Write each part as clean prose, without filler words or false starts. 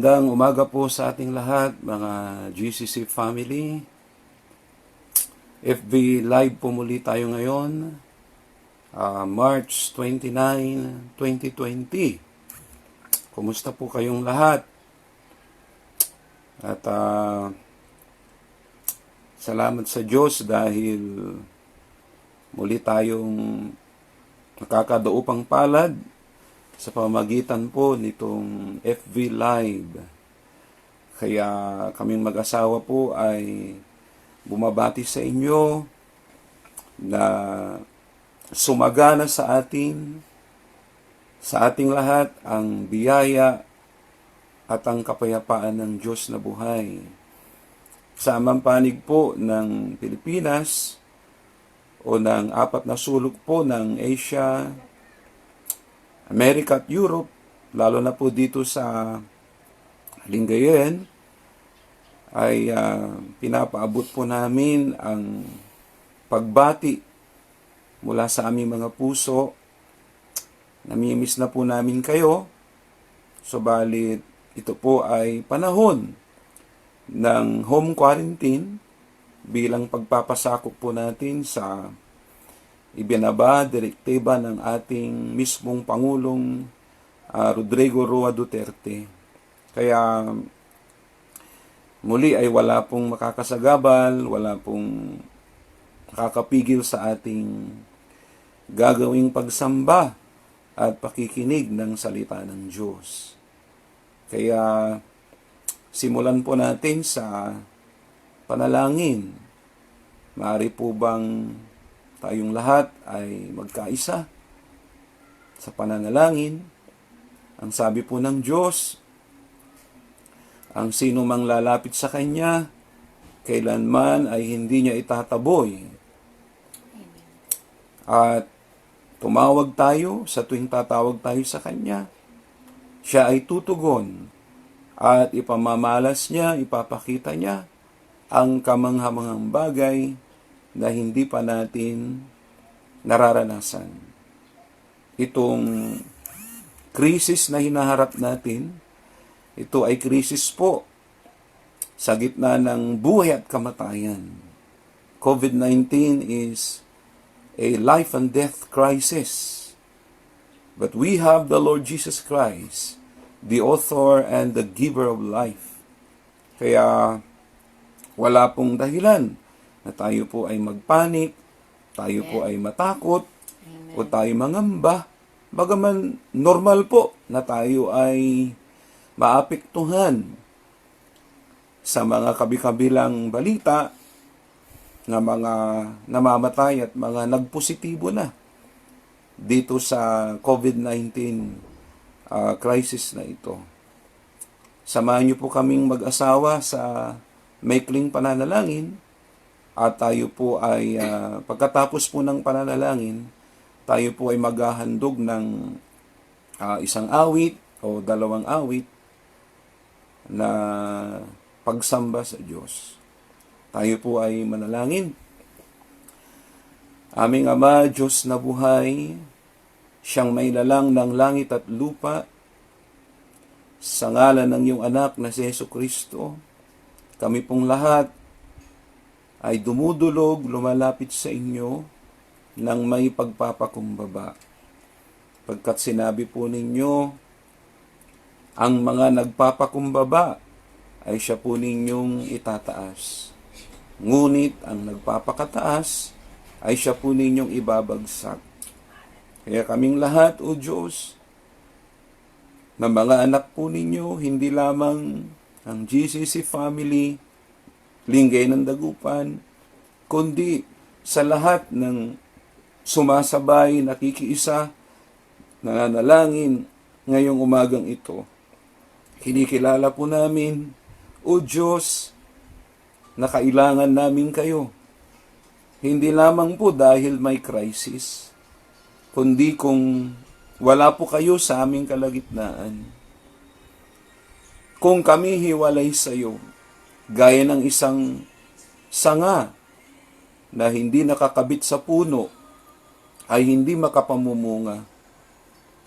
Magandang umaga po sa ating lahat, mga GCC family. FB Live po muli tayo ngayon, March 29, 2020. Kumusta po kayong lahat? At salamat sa Diyos dahil muli tayong nakakaduupang palad sa pamamagitan po nitong FV Live. Kaya kaming mag-asawa po ay bumabati sa inyo na sumagana sa ating lahat ang biyaya at ang kapayapaan ng Diyos na buhay. Sa amang panig po ng Pilipinas o ng apat na sulok po ng Asia, America at Europe, lalo na po dito sa Lingayen, ay pinapaabot po namin ang pagbati mula sa aming mga puso. Namimiss na po namin kayo, subalit ito po ay panahon ng home quarantine bilang pagpapasakop po natin sa ibinaba, direktiba ng ating mismong Pangulong Rodrigo Roa Duterte. Kaya muli ay wala pong makakasagabal, wala pong makakapigil sa ating gagawing pagsamba at pakikinig ng salita ng Diyos. Kaya simulan po natin sa panalangin. Maaari po bang tayong lahat ay magkaisa sa pananalangin? Ang sabi po ng Diyos, ang sino mang lalapit sa Kanya, kailanman ay hindi niya itataboy. At tumawag tayo sa tuwing tatawag tayo sa Kanya, siya ay tutugon at ipamamalas niya, ipapakita niya ang kamanghamanghang bagay na hindi pa natin nararanasan. Itong krisis na hinaharap natin, ito ay krisis po sa gitna ng buhay at kamatayan. COVID-19 is a life and death crisis. But we have the Lord Jesus Christ, the author and the giver of life. Kaya wala pong dahilan na tayo po ay magpanik, tayo po ay matakot, o tayo mangamba. Bagaman normal po na tayo ay maapektuhan sa mga kabi-kabilang balita na mga namamatay at mga nagpositibo na dito sa COVID-19 crisis na ito. Samahan niyo po kaming mag-asawa sa maikling pananalangin. At tayo po ay, pagkatapos po ng pananalangin, tayo po ay maghahandog ng isang awit o dalawang awit na pagsamba sa Diyos. Tayo po ay manalangin. Aming Ama, Diyos na buhay, siyang may lalang ng langit at lupa, sa ngalan ng iyong anak na si Jesucristo, kami pong lahat ay dumudulog, lumalapit sa inyo ng may pagpapakumbaba. Pagkat sinabi po ninyo, ang mga nagpapakumbaba ay siya po ninyong itataas. Ngunit ang nagpapakataas ay siya po ninyong ibabagsak. Kaya kaming lahat, O Diyos, na mga anak po ninyo, hindi lamang ang GCC family, Linggay ng Dagupan, kundi sa lahat ng sumasabay, nakikiisa, nananalangin ngayong umagang ito. Kinikilala po namin, O Diyos, na kailangan namin kayo. Hindi lamang po dahil may crisis, kundi kung wala po kayo sa aming kalagitnaan. Kung kami hiwalay sa iyo, gaya ng isang sanga na hindi nakakabit sa puno, ay hindi makapamumunga.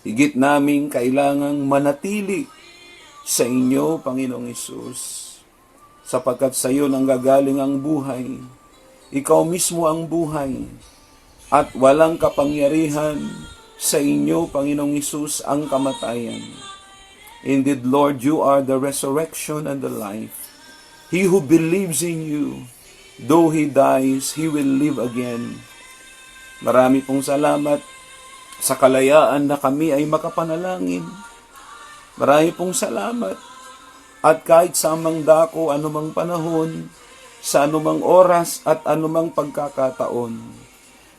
Higit naming kailangang manatili sa inyo, Panginoong Hesus, sapagkat sa iyo nanggagaling ang buhay. Ikaw mismo ang buhay, at walang kapangyarihan sa inyo, Panginoong Hesus, ang kamatayan. Indeed, Lord, you are the resurrection and the life. He who believes in you, though he dies, he will live again. Marami pong salamat sa kalayaan na kami ay makapanalangin. Marami pong salamat. At kahit sa amang dako, anumang panahon, sa anumang oras at anumang pagkakataon,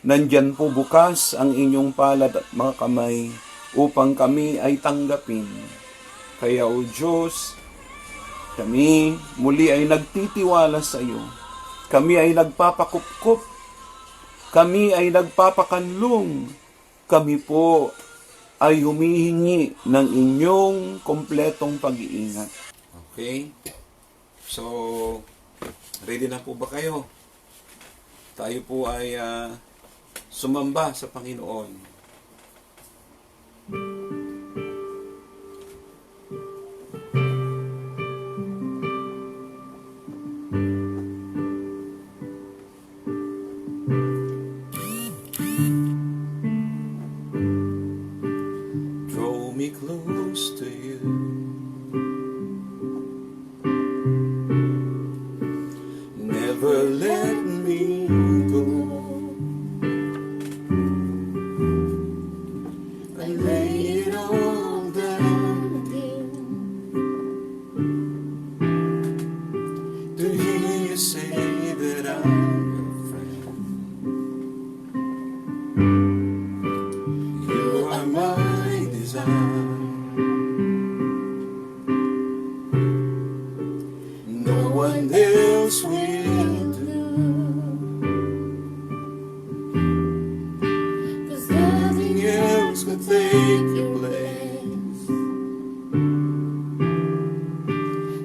nandyan po bukas ang inyong palad at mga kamay upang kami ay tanggapin. Kaya o Diyos, kami muli ay nagtitiwala sa iyo. Kami ay nagpapakupkup. Kami ay nagpapakanlong. Kami po ay humihingi ng inyong kompletong pag-iingat. Okay? So, ready na po ba kayo? Tayo po ay sumamba sa Panginoon. Draw me close to you. Never let me go. I lay it all down again to hear you say that I'm your friend. You are my desire. No one else will do. 'Cause nothing else could take your place.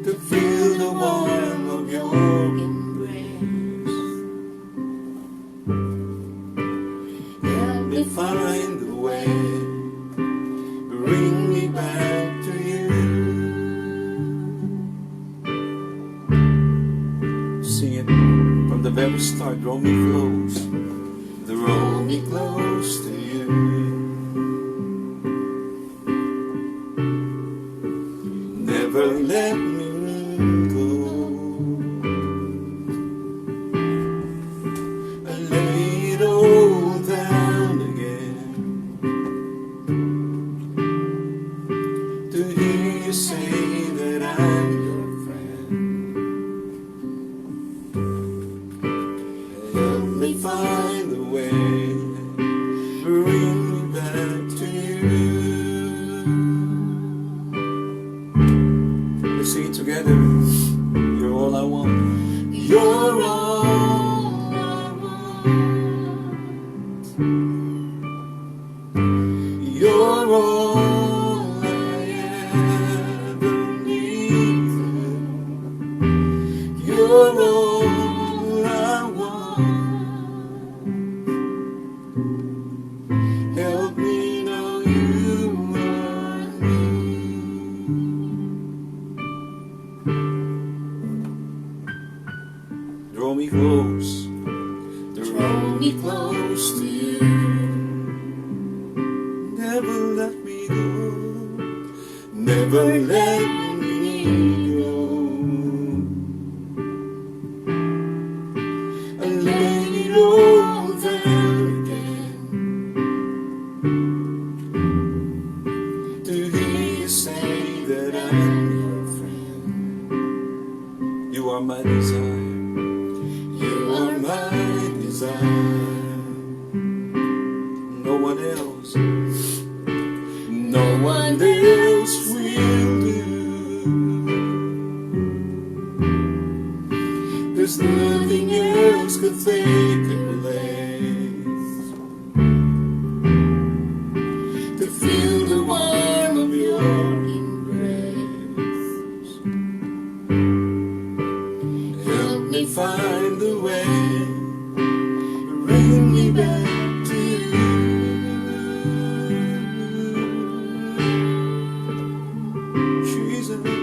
To feel the warmth of your embrace. Help me find the way. Bring me back to you. Sing it from the very start. Draw me close. Draw me close to you. Never let me go. I lay it all down again to hear you say that I'm your friend. Help me find the way, bring me back to you. Let's sing it together. You're all I want. You're all I want. You're all I ever need. You're all I want. Help me know you are me. Draw me close. Draw me close to you. Never let me go. Never let me go. I lay it all down again to hear you say that I'm your friend. You are my desire. You are my desire. No one else. No one else will do. There's nothing else could take your place. To feel the warmth of your embrace. Help me find the way. Bring me back to you. Jesus.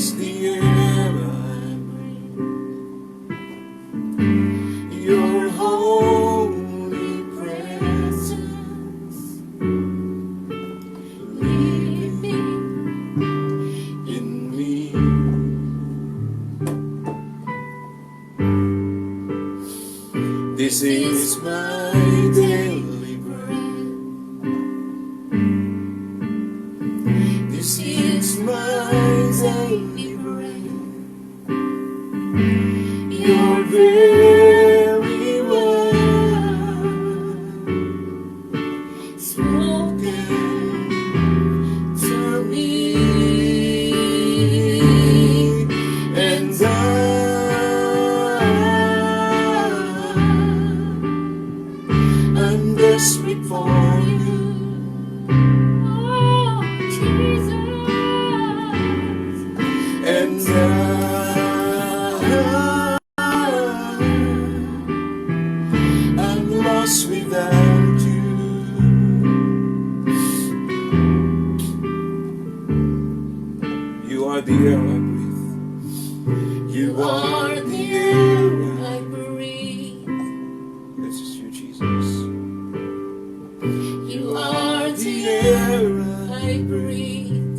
is the air I breathe. Your holy presence living in me. This is my daily bread. This is my daily bread. Your very word spoken to me, and I'm desperate for you. Oh, Jesus. And I'm lost without you. You are the air I breathe. You are the air I breathe. This is you, Jesus. You are the air I breathe.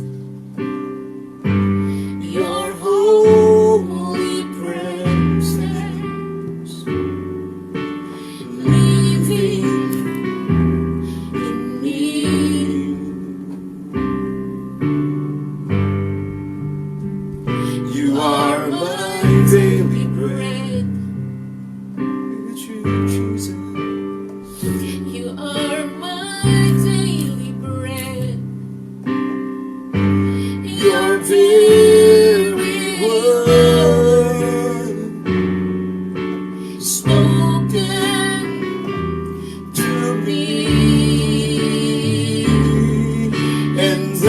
Your holy presence living in me. You are my daily bread. It's you, Jesus. You are my daily bread. Your very word spoken to me, and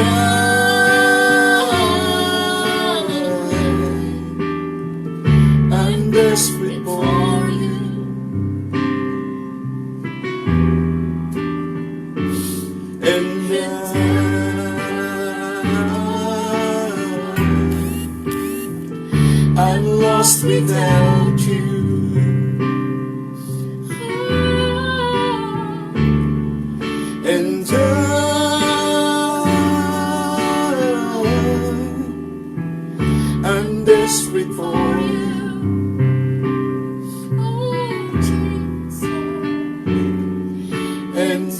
I'm desperate for you. And I'm lost without you. And I'm desperate for you. Oh, Jesus. And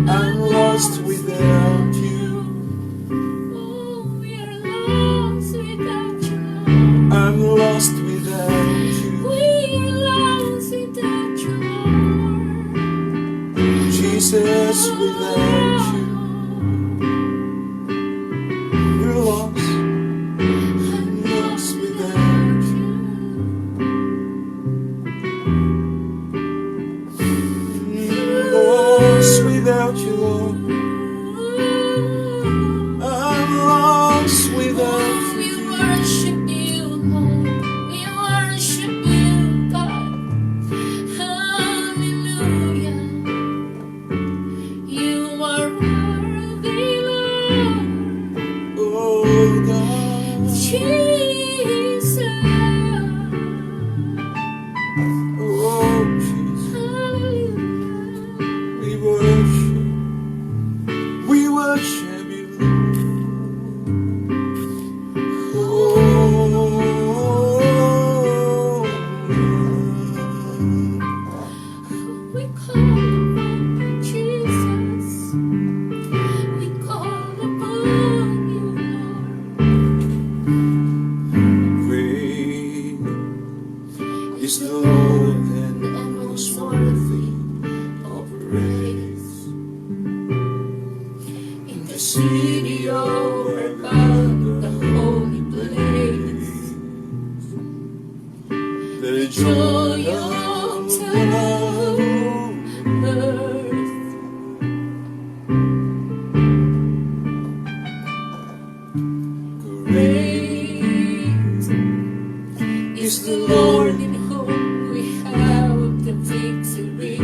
I'm lost without you. Oh, we are lost without you. I'm lost without you. We are lost without you, Lord. Jesus, without you, we're lost. I'm lost without you. Lost without you, Lord. I'm lost without you. We worship you, Lord. We worship you, God. Hallelujah. You are worthy, Lord. Oh, God. Jesus. Oh, Jesus. Hallelujah. We worship you, Lord. Oh, we call upon you, Jesus. We call upon you, Lord. Great is the Lord and most worthy of praise. In the city over above the holy place, the joy of the earth. Great is the Lord in whom we have the victory.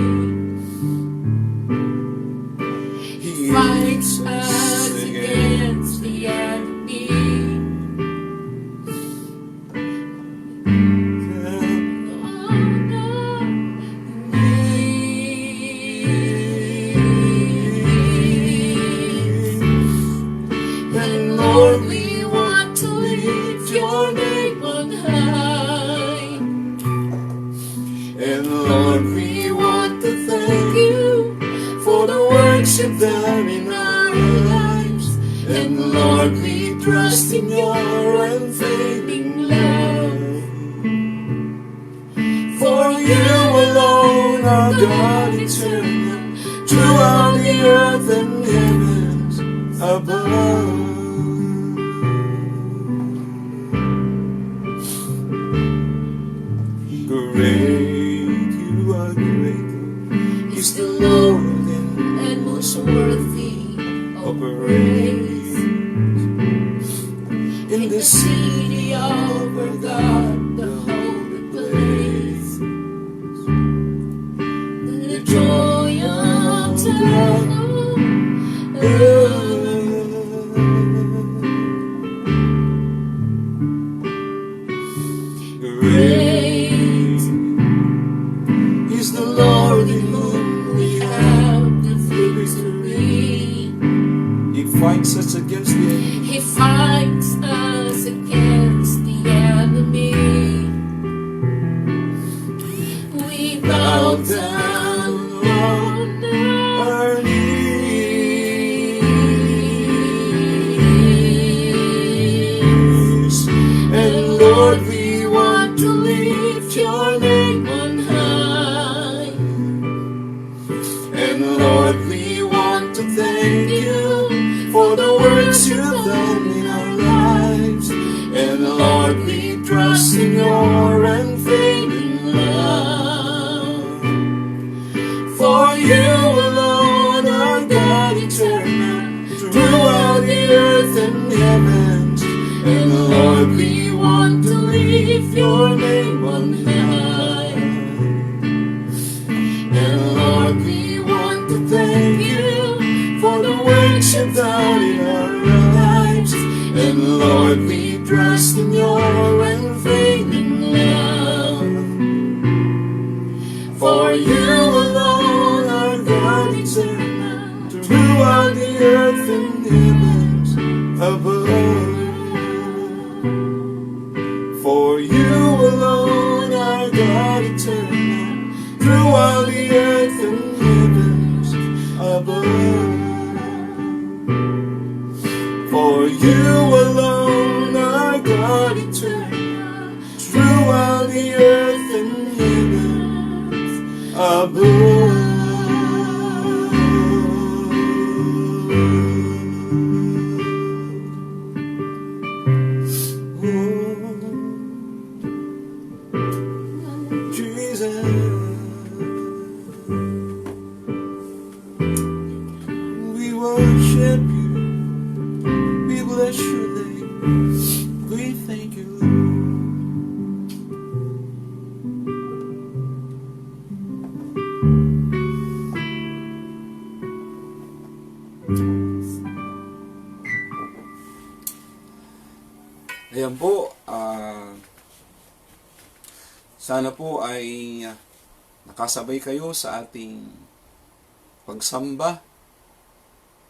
He fights us against the enemy. And Lord, we want to lift your name on high. And Lord, we want to thank you for the works you've done in our lives. And Lord, we trust in your unfailing love. For you alone are God eternal, throughout the earth and heavens above. Great, you are great, is the Lord and most worthy of praise. In the city of our God, the holy place, the joy of great is the Lord in whom we have the victory. He fights us against the enemy. He fights us against the enemy. We bow down on our knees. And Lord, we want to lift your name on high. And Lord, we want to thank you for the works you've done in our lives. And Lord, we trust in your unfailing love. For you alone are God eternal, throughout the earth and heavens. And Lord, we want to lift your name on high. And Lord, we want to thank you for the works you've done in our lives. And Lord, we trust in your unfailing love. For you alone are God eternal, throughout the earth and heavens above. For you alone are God eternal, throughout the earth and heavens above. For you alone are God eternal, throughout the earth and heavens above. Jesus, we worship you, we bless your name, we thank you, Ayan po, sana po ay nakasabay kayo sa ating pagsamba,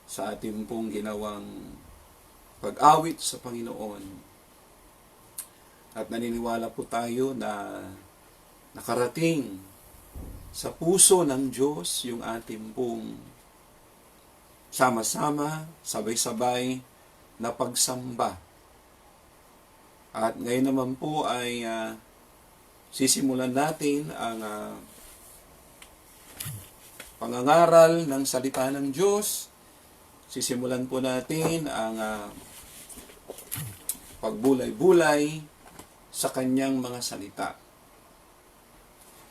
sa ating pong ginawang pag-awit sa Panginoon. At naniniwala po tayo na nakarating sa puso ng Diyos yung ating pong sama-sama, sabay-sabay na pagsamba. At ngayon naman po ay sisimulan natin ang pangangaral ng salita ng Diyos. Sisimulan po natin ang pagbulay-bulay sa kanyang mga salita.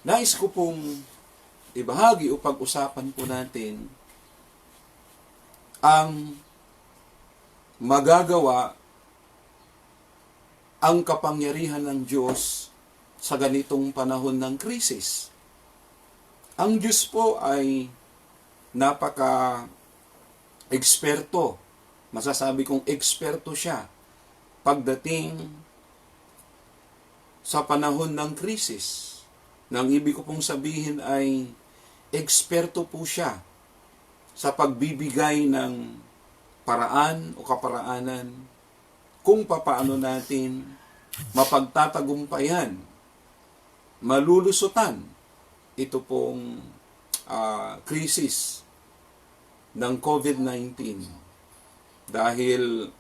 Nais ko pong ibahagi o pag-usapan po natin ang magagawa ang kapangyarihan ng Diyos sa ganitong panahon ng krisis. Ang Diyos po ay napaka eksperto. Masasabi kong eksperto siya pagdating sa panahon ng krisis. Nang ibig ko pong sabihin ay eksperto po siya sa pagbibigay ng paraan o kaparaanan kung papaano natin mapagtatagumpayan, malulusutan ito pong krisis ng COVID-19. Dahil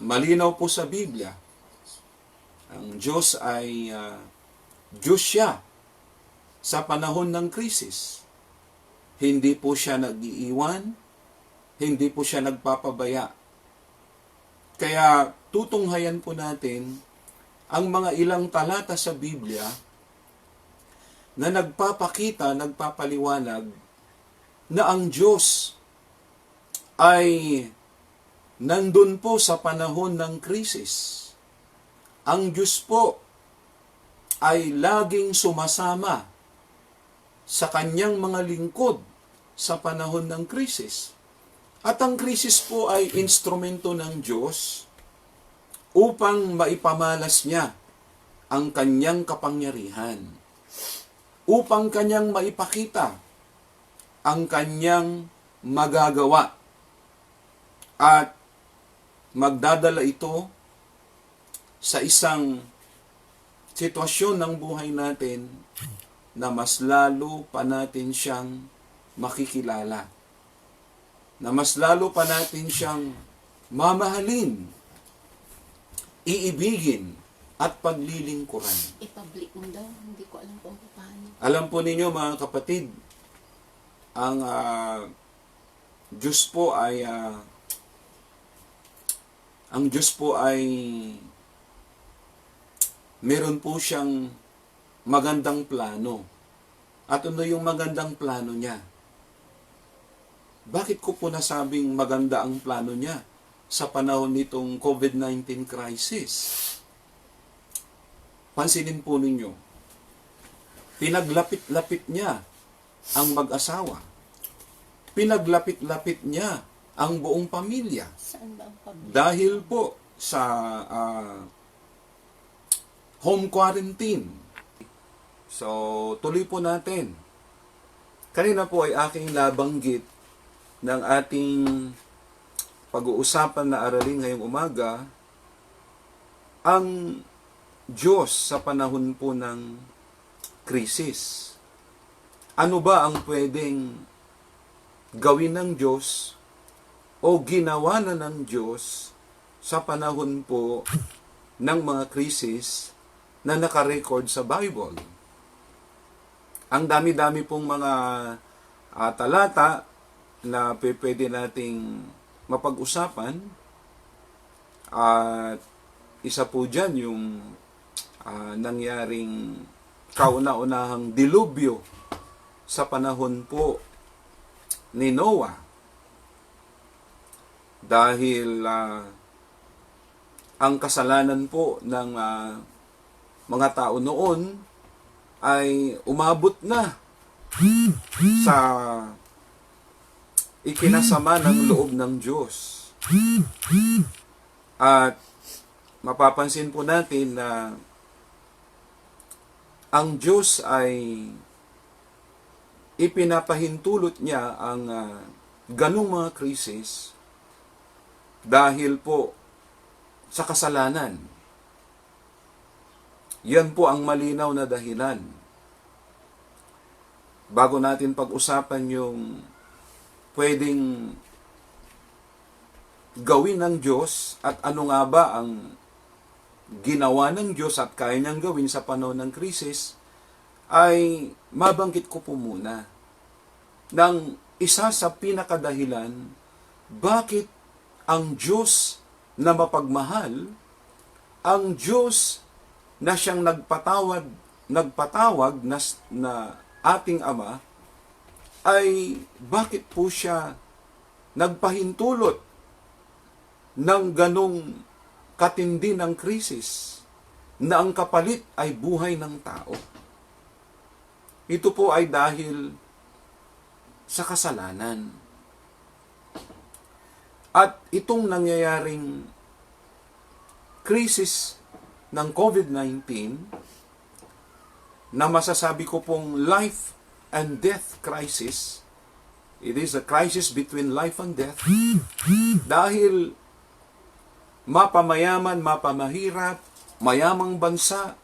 malinaw po sa Biblia, ang Diyos ay Diyos siya sa panahon ng krisis. Hindi po siya nag-iiwan, hindi po siya nagpapabaya. Kaya tutunghayan po natin ang mga ilang talata sa Biblia na nagpapakita, nagpapaliwanag na ang Diyos ay nandun po sa panahon ng krisis. Ang Diyos po ay laging sumasama sa kanyang mga lingkod sa panahon ng krisis. At ang krisis po ay instrumento ng Diyos upang maipamalas niya ang kanyang kapangyarihan, upang kanyang maipakita ang kanyang magagawa. At magdadala ito sa isang sitwasyon ng buhay natin na mas lalo pa natin siyang makikilala, na mas lalo pa natin siyang mamahalin, iibigin, at paglilingkuran. I-public mo daw, hindi ko alam kung paano. Alam po ninyo mga kapatid, ang Diyos po ay meron po siyang magandang plano. At ano yung magandang plano niya? Bakit ko po nasabing maganda ang plano niya sa panahon nitong COVID-19 crisis? Pansinin po ninyo, pinaglapit-lapit niya ang mag-asawa. Pinaglapit-lapit niya ang buong pamilya. Saan ba ang public? Dahil po sa home quarantine. So, tuloy po natin. Kanina po ay aking nabanggit ng ating pag-uusapan na aralin ngayong umaga, ang Diyos sa panahon po ng krisis. Ano ba ang pwedeng gawin ng Diyos o ginawa na ng Diyos sa panahon po ng mga krisis na nakarecord sa Bible? Ang dami-dami pong mga talata na pwede nating mapag-usapan, at isa po dyan yung nangyaring kauna-unahang dilubyo sa panahon po ni Noah. Dahil ang kasalanan po ng mga tao noon ay umabot na sa ikinasama ng loob ng Diyos. At mapapansin po natin na ang Diyos ay ipinapahintulot niya ang ganong mga krisis dahil po sa kasalanan. Yan po ang malinaw na dahilan. Bago natin pag-usapan yung pwedeng gawin ng Diyos at ano nga ba ang ginawa ng Diyos at kaya niyang gawin sa panahon ng krisis, ay mabanggit ko po muna ng isa sa pinakadahilan bakit ang Diyos na mapagmahal, ang Diyos na siyang nagpatawag na ating Ama, ay bakit po siya nagpahintulot ng ganong katindi ng krisis na ang kapalit ay buhay ng tao. Ito po ay dahil sa kasalanan. At itong nangyayaring krisis ng COVID-19 na masasabi ko pong life and death crisis, it is a crisis between life and death, dahil mapamayaman, mapamahirap, mayamang bansa,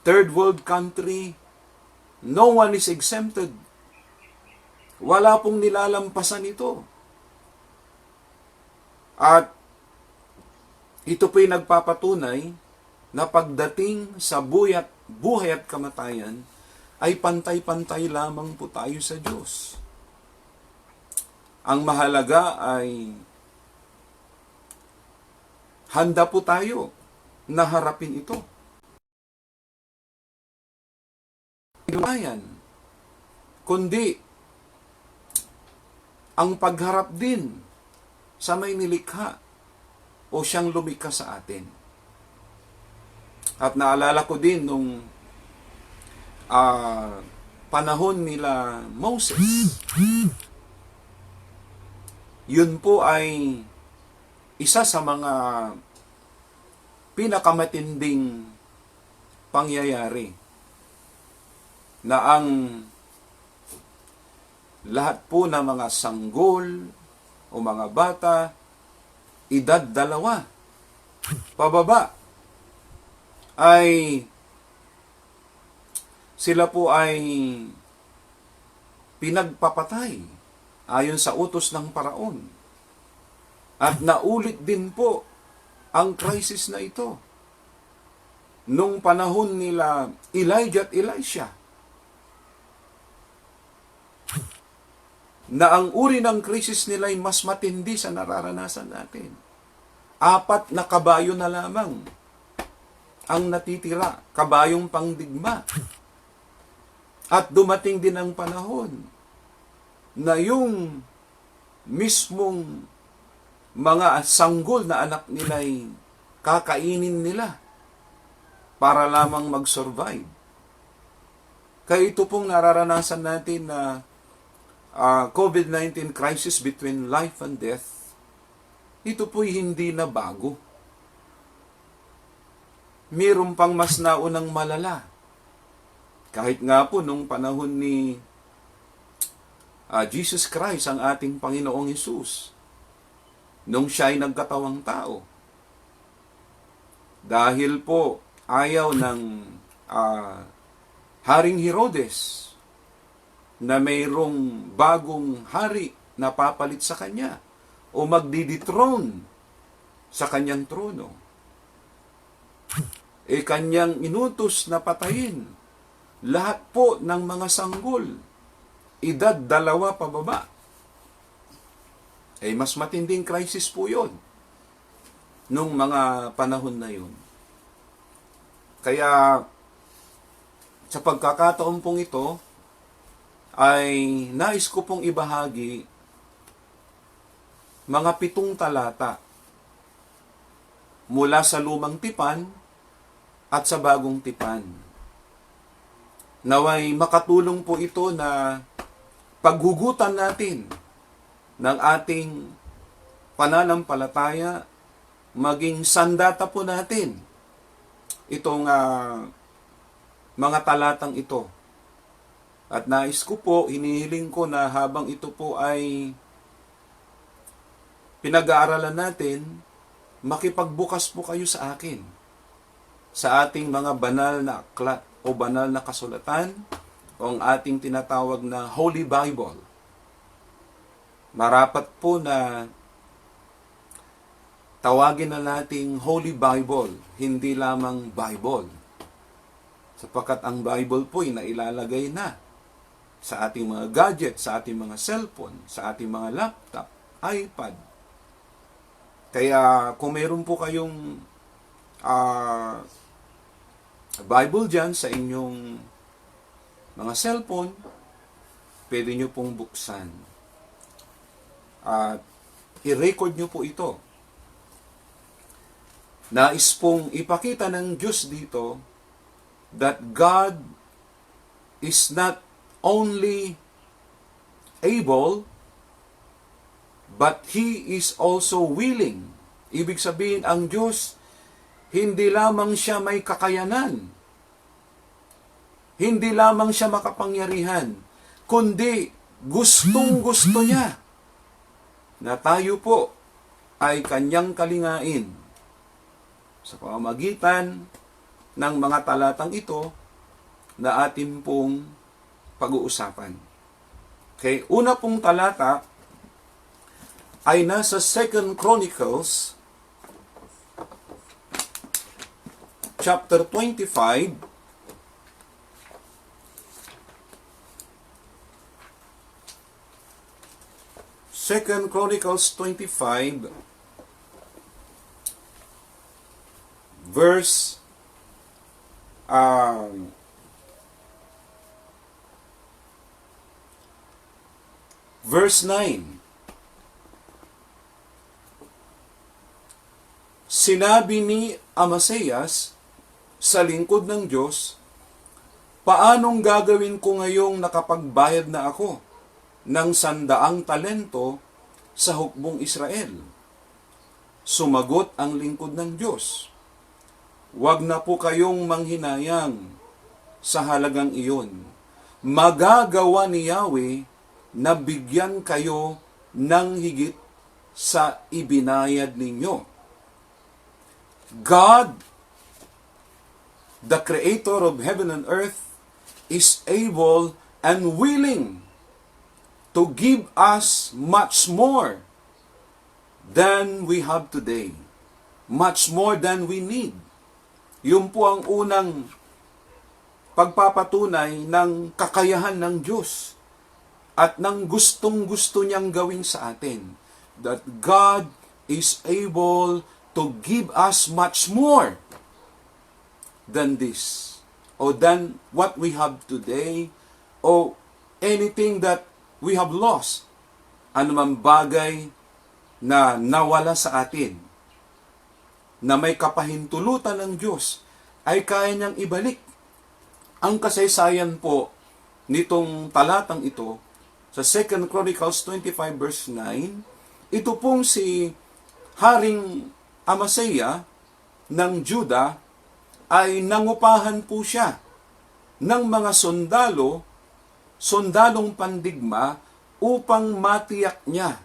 third world country, no one is exempted. Wala pong nilalampasan ito. At ito po'y nagpapatunay na pagdating sa buhay at kamatayan, ay pantay-pantay lamang po tayo sa Diyos. Ang mahalaga ay handa po tayo na harapin ito. Kundi ang pagharap din sa may nilikha o siyang lumikha sa atin. At naalala ko din nung panahon nila Moses, yun po ay isa sa mga pinakamatinding pangyayari na ang lahat po ng mga sanggol o mga bata, edad 2 pababa, ay sila po ay pinagpapatay ayon sa utos ng paraon. At naulit din po ang crisis na ito nung panahon nila Elijah at Elisha, na ang uri ng krisis nila ay mas matindi sa nararanasan natin. 4 na kabayo na lamang ang natitira, kabayong pangdigma. At dumating din ang panahon na yung mismong mga sanggol na anak nila ay kakainin nila para lamang mag-survive. Kaya ito pong nararanasan natin na COVID-19 crisis between life and death, ito po'y hindi na bago. Mayroon pang mas naunang malala. Kahit nga po nung panahon ni Jesus Christ, ang ating Panginoong Hesus, nung siya ay nagkatawang tao. Dahil po ayaw ng Haring Herodes na mayroong bagong hari na papalit sa kanya o magdidethrone sa kanyang trono, kanyang inutos na patayin lahat po ng mga sanggol, edad 2 pababa. Mas matinding crisis po yun nung mga panahon na yun. Kaya sa pagkakataon pong ito, ay nais ko pong ibahagi mga 7 talata mula sa Lumang Tipan at sa Bagong Tipan. Naway makatulong po ito na paghugutan natin ng ating pananampalataya, maging sandata po natin itong mga talatang ito. At nais ko po, hinihiling ko na habang ito po ay pinag-aaralan natin, makipagbukas po kayo sa akin sa ating mga banal na aklat o banal na kasulatan o ang ating tinatawag na Holy Bible. Marapat po na tawagin na nating Holy Bible, hindi lamang Bible. Sapagkat ang Bible po ay nailalagay na sa ating mga gadget, sa ating mga cellphone, sa ating mga laptop, iPad. Kaya kung meron po kayong Bible dyan sa inyong mga cellphone, pwede nyo pong buksan. At i-record nyo po ito. Nais pong ipakita ng Diyos dito that God is not only able, but He is also willing. Ibig sabihin, ang Diyos, hindi lamang siya may kakayanan, hindi lamang siya makapangyarihan, kundi gustong-gusto niya na tayo po ay kanyang kalingain sa pamamagitan ng mga talatang ito na atin pong pag-uusapan. Okay, una pong talata ay nasa 2 Chronicles chapter 25 2 Chronicles 25 verse verse 9. Sinabi ni Amaseyas sa lingkod ng Diyos, paanong gagawin ko ngayong nakapagbayad na ako ng 100 talento sa hukbong Israel? Sumagot ang lingkod ng Diyos, huwag na po kayong manghinayang sa halagang iyon. Magagawa ni Yahweh na bigyan kayo ng higit sa ibinayad ninyo. God, the creator of heaven and earth, is able and willing to give us much more than we have today. Much more than we need. Yun po ang unang pagpapatunay ng kakayahan ng Diyos at ng gustong-gusto niyang gawin sa atin. That God is able to give us much more than this, or than what we have today, or anything that we have lost. Anumang bagay na nawala sa atin, na may kapahintulutan ng Diyos, ay kaya niyang ibalik. Ang kasaysayan po nitong talatang ito, sa 2 Chronicles 25 verse 9, ito pong si Haring Amasya ng Juda ay nangupahan po siya ng mga sundalong pandigma upang matiyak niya,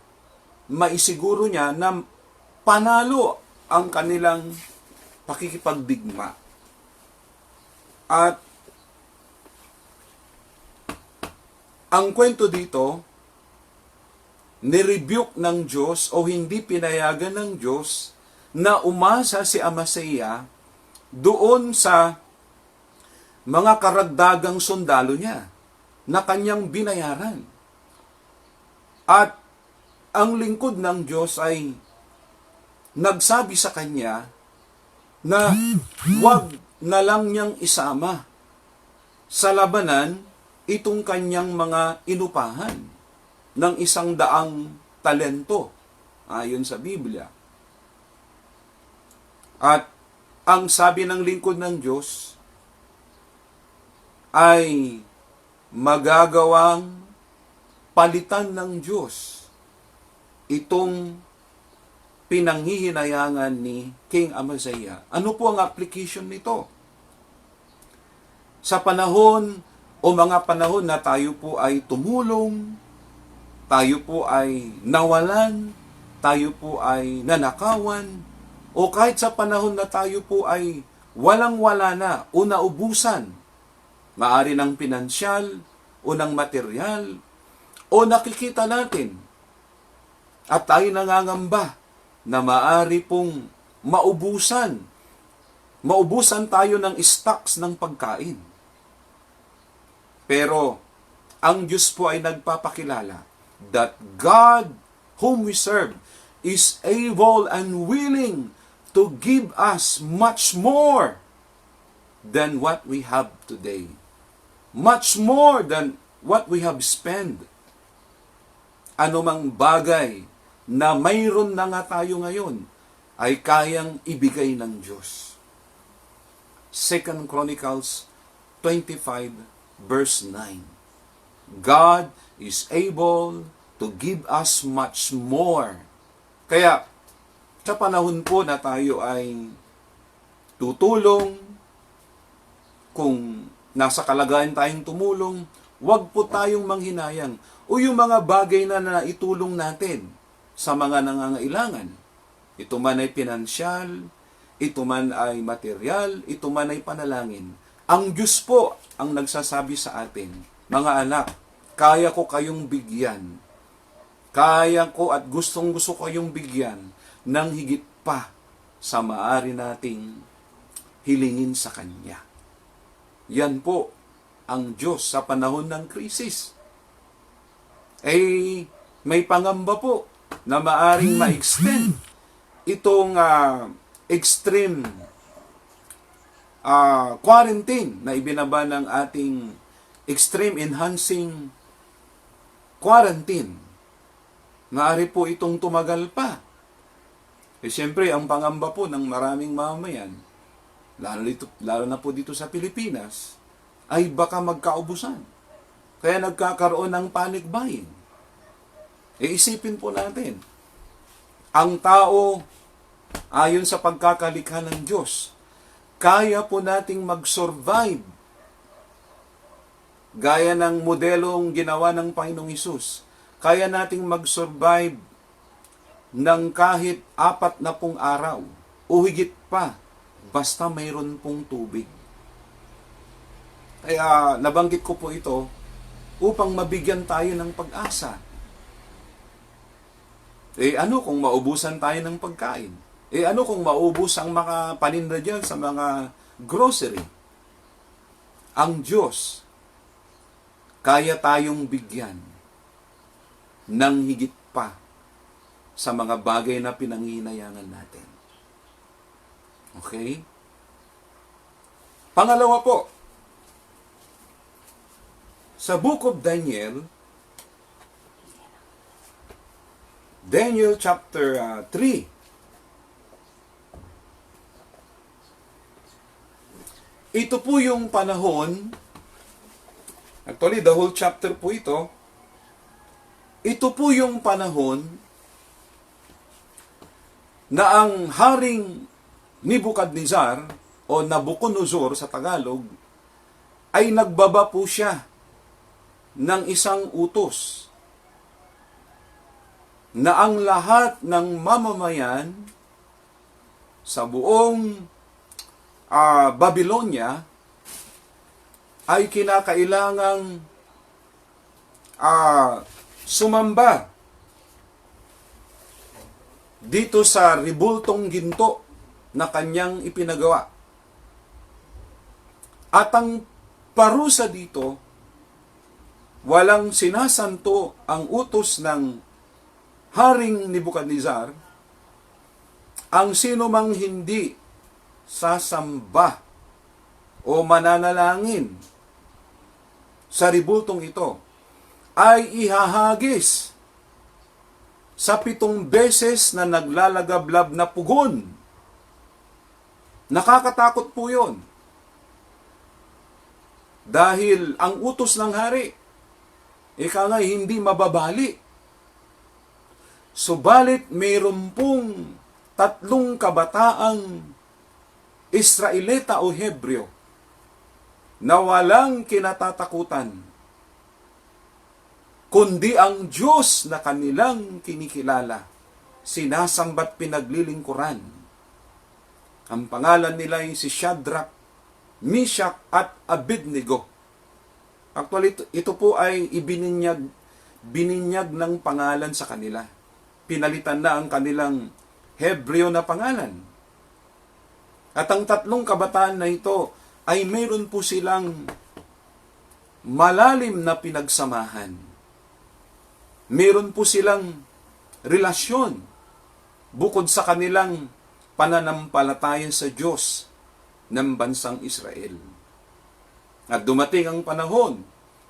maisiguro niya na panalo ang kanilang pakikipagdigma. At ang kwento dito, nirebuke ng Diyos o hindi pinayagan ng Diyos na umasa si Amasya doon sa mga karagdagang sundalo niya na kanyang binayaran. At ang lingkod ng Diyos ay nagsabi sa kanya na wag na lang niyang isama sa labanan itong kanyang mga inupahan ng 100 talento ayon sa Biblia. At ang sabi ng lingkod ng Diyos ay magagawang palitan ng Diyos itong pinanghihinayangan ni King Amasya. Ano po ang application nito? Sa panahon o mga panahon na tayo po ay tumulong, tayo po ay nawalan, tayo po ay nanakawan, o kahit sa panahon na tayo po ay walang-wala na o naubusan, maari ng pinansyal o ng material, o nakikita natin at tayo nangangamba na maari pong maubusan tayo ng stocks ng pagkain. Pero ang Diyos po ay nagpapakilala that God whom we serve is able and willing to give us much more than what we have today. Much more than what we have spent. Anumang bagay na mayroon na nga tayo ngayon ay kayang ibigay ng Diyos. 2 Chronicles 25 verse 9. God is able to give us much more. Kaya, sa panahon po na tayo ay tutulong, kung nasa kalagayan tayong tumulong, huwag po tayong manghinayang. O yung mga bagay na naitulong natin sa mga nangangailangan. Ito man ay pinansyal, ito man ay material, ito man ay panalangin. Ang Diyos po ang nagsasabi sa atin, mga anak, kaya ko kayong bigyan. Kaya ko at gustong-gusto kayong bigyan ng higit pa sa maaari nating hilingin sa Kanya. Yan po ang Diyos sa panahon ng krisis. May pangamba po na maaring ma-extend itong extreme quarantine na ibinaba ng ating extreme enhancing quarantine. Maaari po itong tumagal pa. Siyempre, ang pangamba po ng maraming mamamayan, lalo na po dito sa Pilipinas, ay baka magkaubusan. Kaya nagkakaroon ng panic buying. Isipin po natin, ang tao, ayon sa pagkakalikha ng Diyos, kaya po nating mag-survive gaya ng modelong ginawa ng Panginoong Hesus. Kaya nating mag-survive ng kahit 40 araw o higit pa, basta mayroon pong tubig. Kaya nabanggit ko po ito upang mabigyan tayo ng pag-asa. Ano kung maubusan tayo ng pagkain? Ano kung maubos ang mga paninda dyan sa mga grocery? Ang Diyos, kaya tayong bigyan ng higit pa sa mga bagay na pinanghihinayangan natin. Okay? Pangalawa po, sa Book of Daniel, Daniel chapter 3, ito po yung panahon, actually the whole chapter po ito po yung panahon na ang haring Nebuchadnezzar o Nabucodonosor sa Tagalog ay nagbaba po siya ng isang utos na ang lahat ng mamamayan sa buong Babylonia ay kinakailangang sumamba dito sa ribultong ginto na kanyang ipinagawa. At ang parusa dito, walang sinasanto ang utos ng Haring Nebuchadnezzar, ang sino mang hindi sasamba o mananalangin sa ribultong ito ay ihahagis sa 7 beses na naglalagablab na pugon. Nakakatakot po yun. Dahil ang utos ng hari, ika nga hindi mababali. Subalit mayroon pong 3 kabataang Israelita o Hebreo na walang kinatatakutan, kundi ang Diyos na kanilang kinikilala, sinasamba't pinaglilingkuran. Ang pangalan nila ay si Shadrach, Meshach at Abednego. Actually, ito po ay bininyag ng pangalan sa kanila. Pinalitan na ang kanilang Hebreo na pangalan. At ang 3 kabataan na ito ay mayroon po silang malalim na pinagsamahan. Mayroon po silang relasyon bukod sa kanilang pananampalataya sa Diyos ng bansang Israel. At dumating ang panahon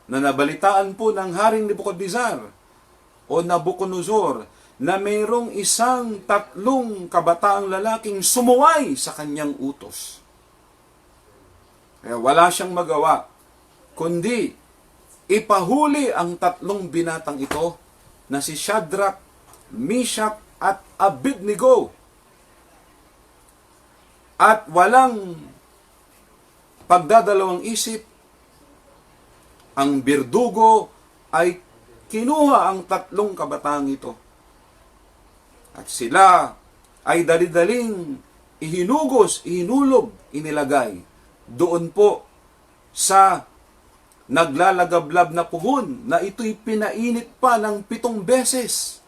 na nabalitaan po ng Haring Nebuchadnezzar o Nabucodonosor na mayroong 3 kabataang lalaking sumuway sa kanyang utos. Kaya wala siyang magawa, kundi ipahuli ang 3 binatang ito na si Shadrach, Meshach, at Abednego. At walang pagdadalawang isip, ang berdugo ay kinuha ang tatlong kabataang ito. At sila ay dali-daling ihinulog, inilagay doon po sa naglalagablab na pugon na ito'y pinainit pa ng 7 beses.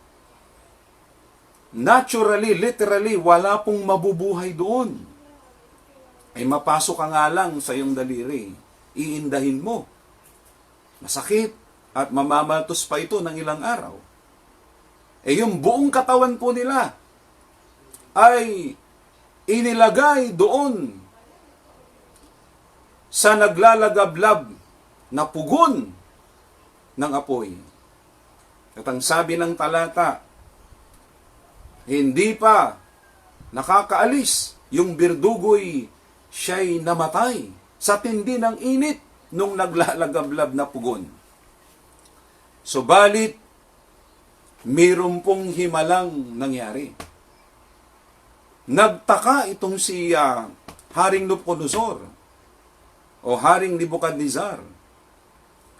Naturally, literally, wala pong mabubuhay doon. Ay mapasok ka nga lang sa iyong daliri, iindahin mo. Masakit at mamamaltos pa ito ng ilang araw. Yung buong katawan po nila ay inilagay doon sa naglalagablab na pugon ng apoy. At ang sabi ng talata, hindi pa nakakaalis yung berdugo'y siya'y namatay sa tindi ng init nung naglalagablab na pugon. Subalit, mayroon pong himalang nangyari. Nagtaka itong si Haring Nabucodonosor o Haring Nebukadnezar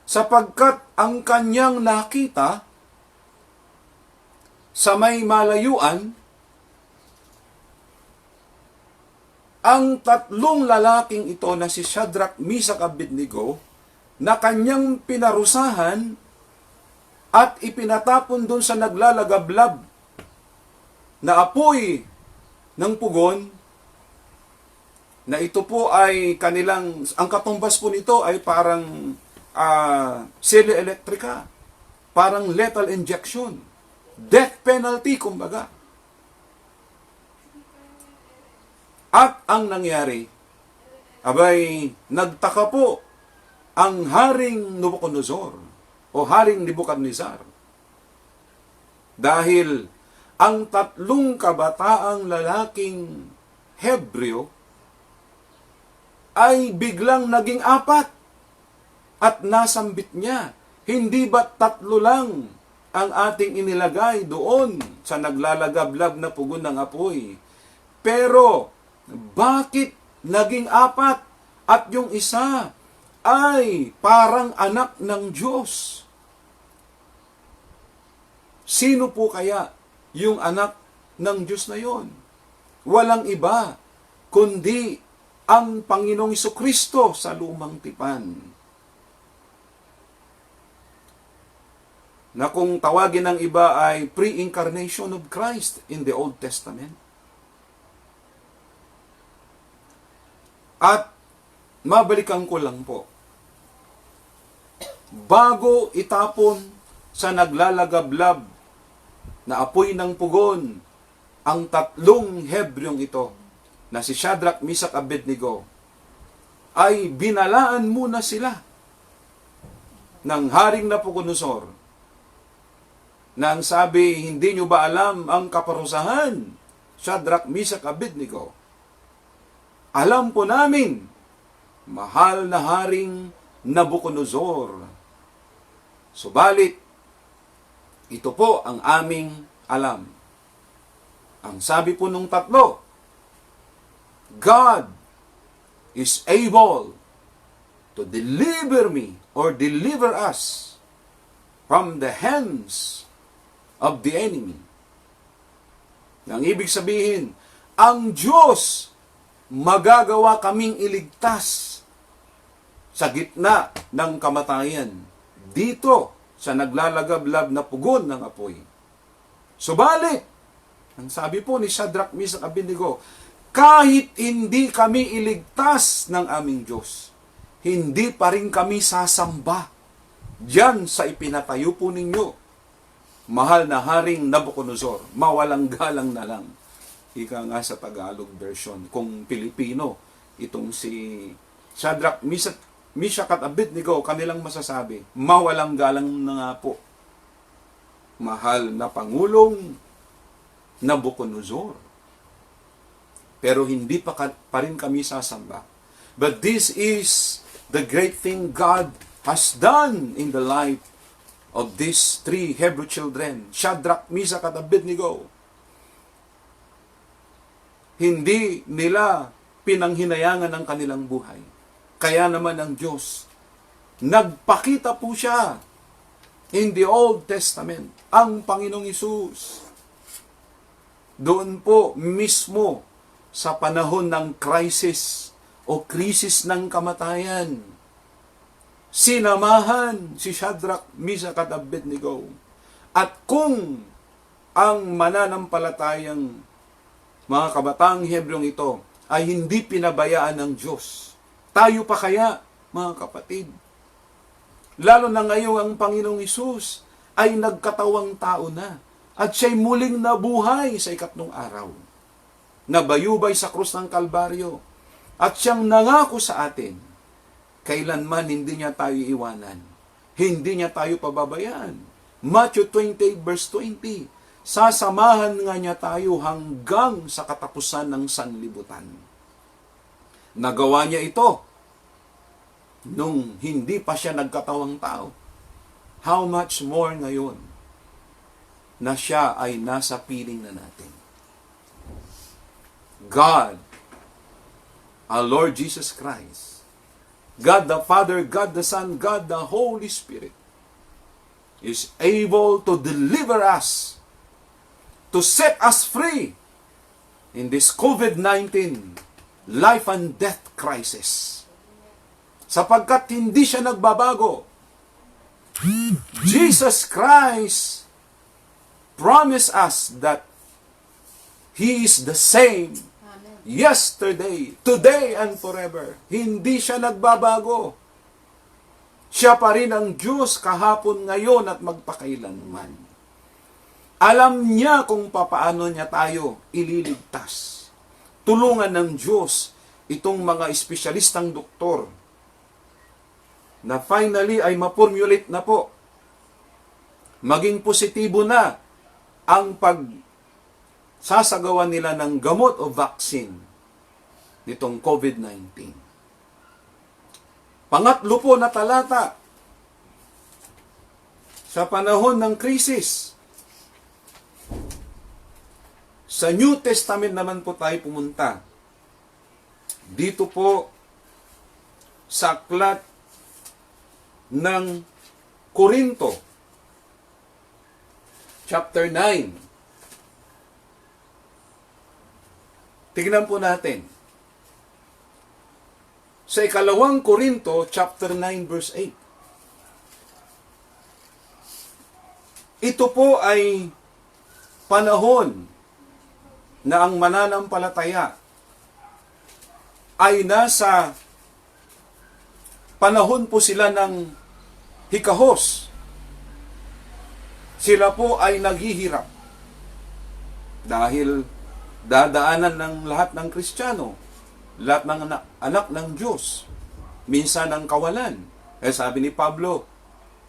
sapagkat ang kanyang nakita sa may malayuan ang tatlong lalaking ito na si Shadrach, Meshach, Abednego na kanyang pinarusahan at ipinatapon doon sa naglalagablab na apoy ng pugon, na ito po ay kanilang, ang katumbas po nito ay parang sele elektrika, parang lethal injection, death penalty kumbaga. At ang nangyari, abay, nagtaka po ang Haring Nabucodonosor o Haring Nebukadnezar dahil ang tatlong kabataang lalaking Hebreo ay biglang naging 4 at nasambit niya. Hindi ba 3 lang ang ating inilagay doon sa naglalagablab na pugon ng apoy? Pero bakit naging 4 at yung isa ay parang anak ng Diyos? Sino po kaya yung anak ng Diyos na yon? Walang iba kundi ang Panginoong Jesucristo sa lumang tipan. Na kung tawagin ng iba ay pre-incarnation of Christ in the Old Testament. At mabalikan ko lang po, bago itapon sa naglalagablab na apoy ng pugon ang tatlong Hebreong ito, na si Shadrach, Meshach, Abednego, ay binalaan muna sila ng Haring Nabucodonosor na ang sabi, hindi nyo ba alam ang kaparusahan, Shadrach, Meshach, Abednego? Alam po namin, mahal na Haring Nabucodonosor. Subalit, ito po ang aming alam. Ang sabi po nung tatlo, God is able to deliver me or deliver us from the hands of the enemy. Ang ibig sabihin, ang Diyos magagawa kaming iligtas sa gitna ng kamatayan dito sa naglalagablab na pugon ng apoy. Subalit, ang sabi po ni Shadrach, Meshach, Abednego, kahit hindi kami iligtas ng aming Diyos, hindi pa rin kami sasamba diyan sa ipinatayo po ninyo, mahal na Haring Nabucodonosor. Mawalang galang na lang. Ika nga sa Tagalog version. Kung Pilipino, itong si Shadrach, Meshach at Abednego, kanilang masasabi, mawalang galang na nga po, mahal na Pangulong Nabucodonosor. Pero hindi pa rin kami sasamba. But this is the great thing God has done in the life of these three Hebrew children, Shadrach, Meshach, at Abednego, hindi nila pinanghinayangan ang kanilang buhay. Kaya naman ang Diyos, nagpakita po siya in the Old Testament, ang Panginoong Hesus. Doon po mismo sa panahon ng crisis o krisis ng kamatayan, sinamahan si Shadrach, Meshach, at Abednego. At kung ang mananampalatayang mga kabataang Hebreong ito ay hindi pinabayaan ng Diyos, tayo pa kaya, mga kapatid? Lalo na ngayon ang Panginoong Hesus ay nagkatawang tao na at siya'y muling nabuhay sa ikatlong araw. Nabayubay sa krus ng Kalbaryo at siyang nangako sa atin, kailanman hindi niya tayo iwanan. Hindi niya tayo pababayaan. Matthew 28 verse 20, sasamahan nga niya tayo hanggang sa katapusan ng sanlibutan. Nagawa niya ito nung hindi pa siya nagkatawang tao. How much more ngayon na siya ay nasa piling na natin. God, our Lord Jesus Christ, God the Father, God the Son, God the Holy Spirit, is able to deliver us, to set us free in this COVID-19 life and death crisis. Sapagkat hindi siya nagbabago. Jesus Christ promised us that He is the same yesterday, today, and forever. Hindi siya nagbabago. Siya pa rin ang Diyos kahapon, ngayon, at magpakailanman. Alam niya kung papaano niya tayo ililigtas. Tulungan ng Diyos itong mga espesyalistang doktor na finally ay ma-formulate na po. Maging positibo na ang pagsasagawa nila ng gamot o vaccine nitong COVID-19. Pangatlo po na talata, sa panahon ng krisis, sa New Testament naman po tayo pumunta. Dito po sa aklat ng Korinto, chapter 9. Tignan po natin. Sa ikalawang Korinto, chapter 9, verse 8. Ito po ay panahon na ang mananampalataya ay nasa panahon po sila ng hikahos. Sila po ay naghihirap dahil dadaanan ng lahat ng Kristiyano, lahat ng anak ng Diyos, minsan ang kawalan. Sabi ni Pablo,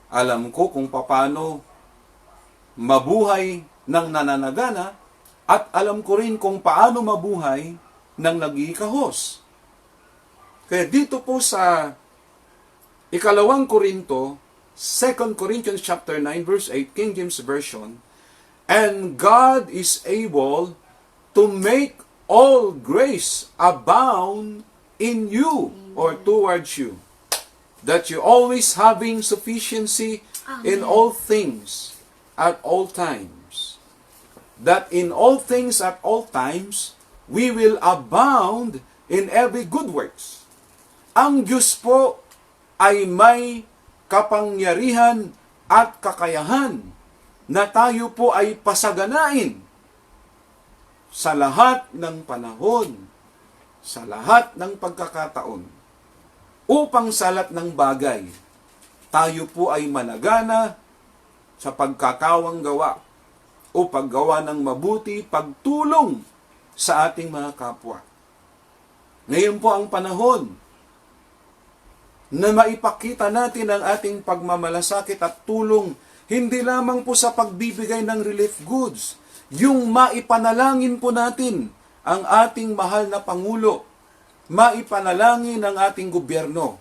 alam ko kung paano mabuhay ng nananagana at alam ko rin kung paano mabuhay ng naghihikahos. Kaya dito po sa ikalawang Korinto, 2 Corinthians chapter 9 verse 8, King James Version, and God is able to make all grace abound in you or towards you, that you always having sufficiency in all things at all times, that in all things at all times we will abound in every good works. Ang Diyos po ay may kapangyarihan at kakayahan na tayo po ay pasaganain sa lahat ng panahon, sa lahat ng pagkakataon, upang sa lahat ng bagay, tayo po ay managana sa pagkakawang gawa o paggawa ng mabuti, pagtulong sa ating mga kapwa. Ngayon po ang panahon na maipakita natin ang ating pagmamalasakit at tulong, hindi lamang po sa pagbibigay ng relief goods, yung maipanalangin po natin ang ating mahal na Pangulo, maipanalangin ang ating gobyerno,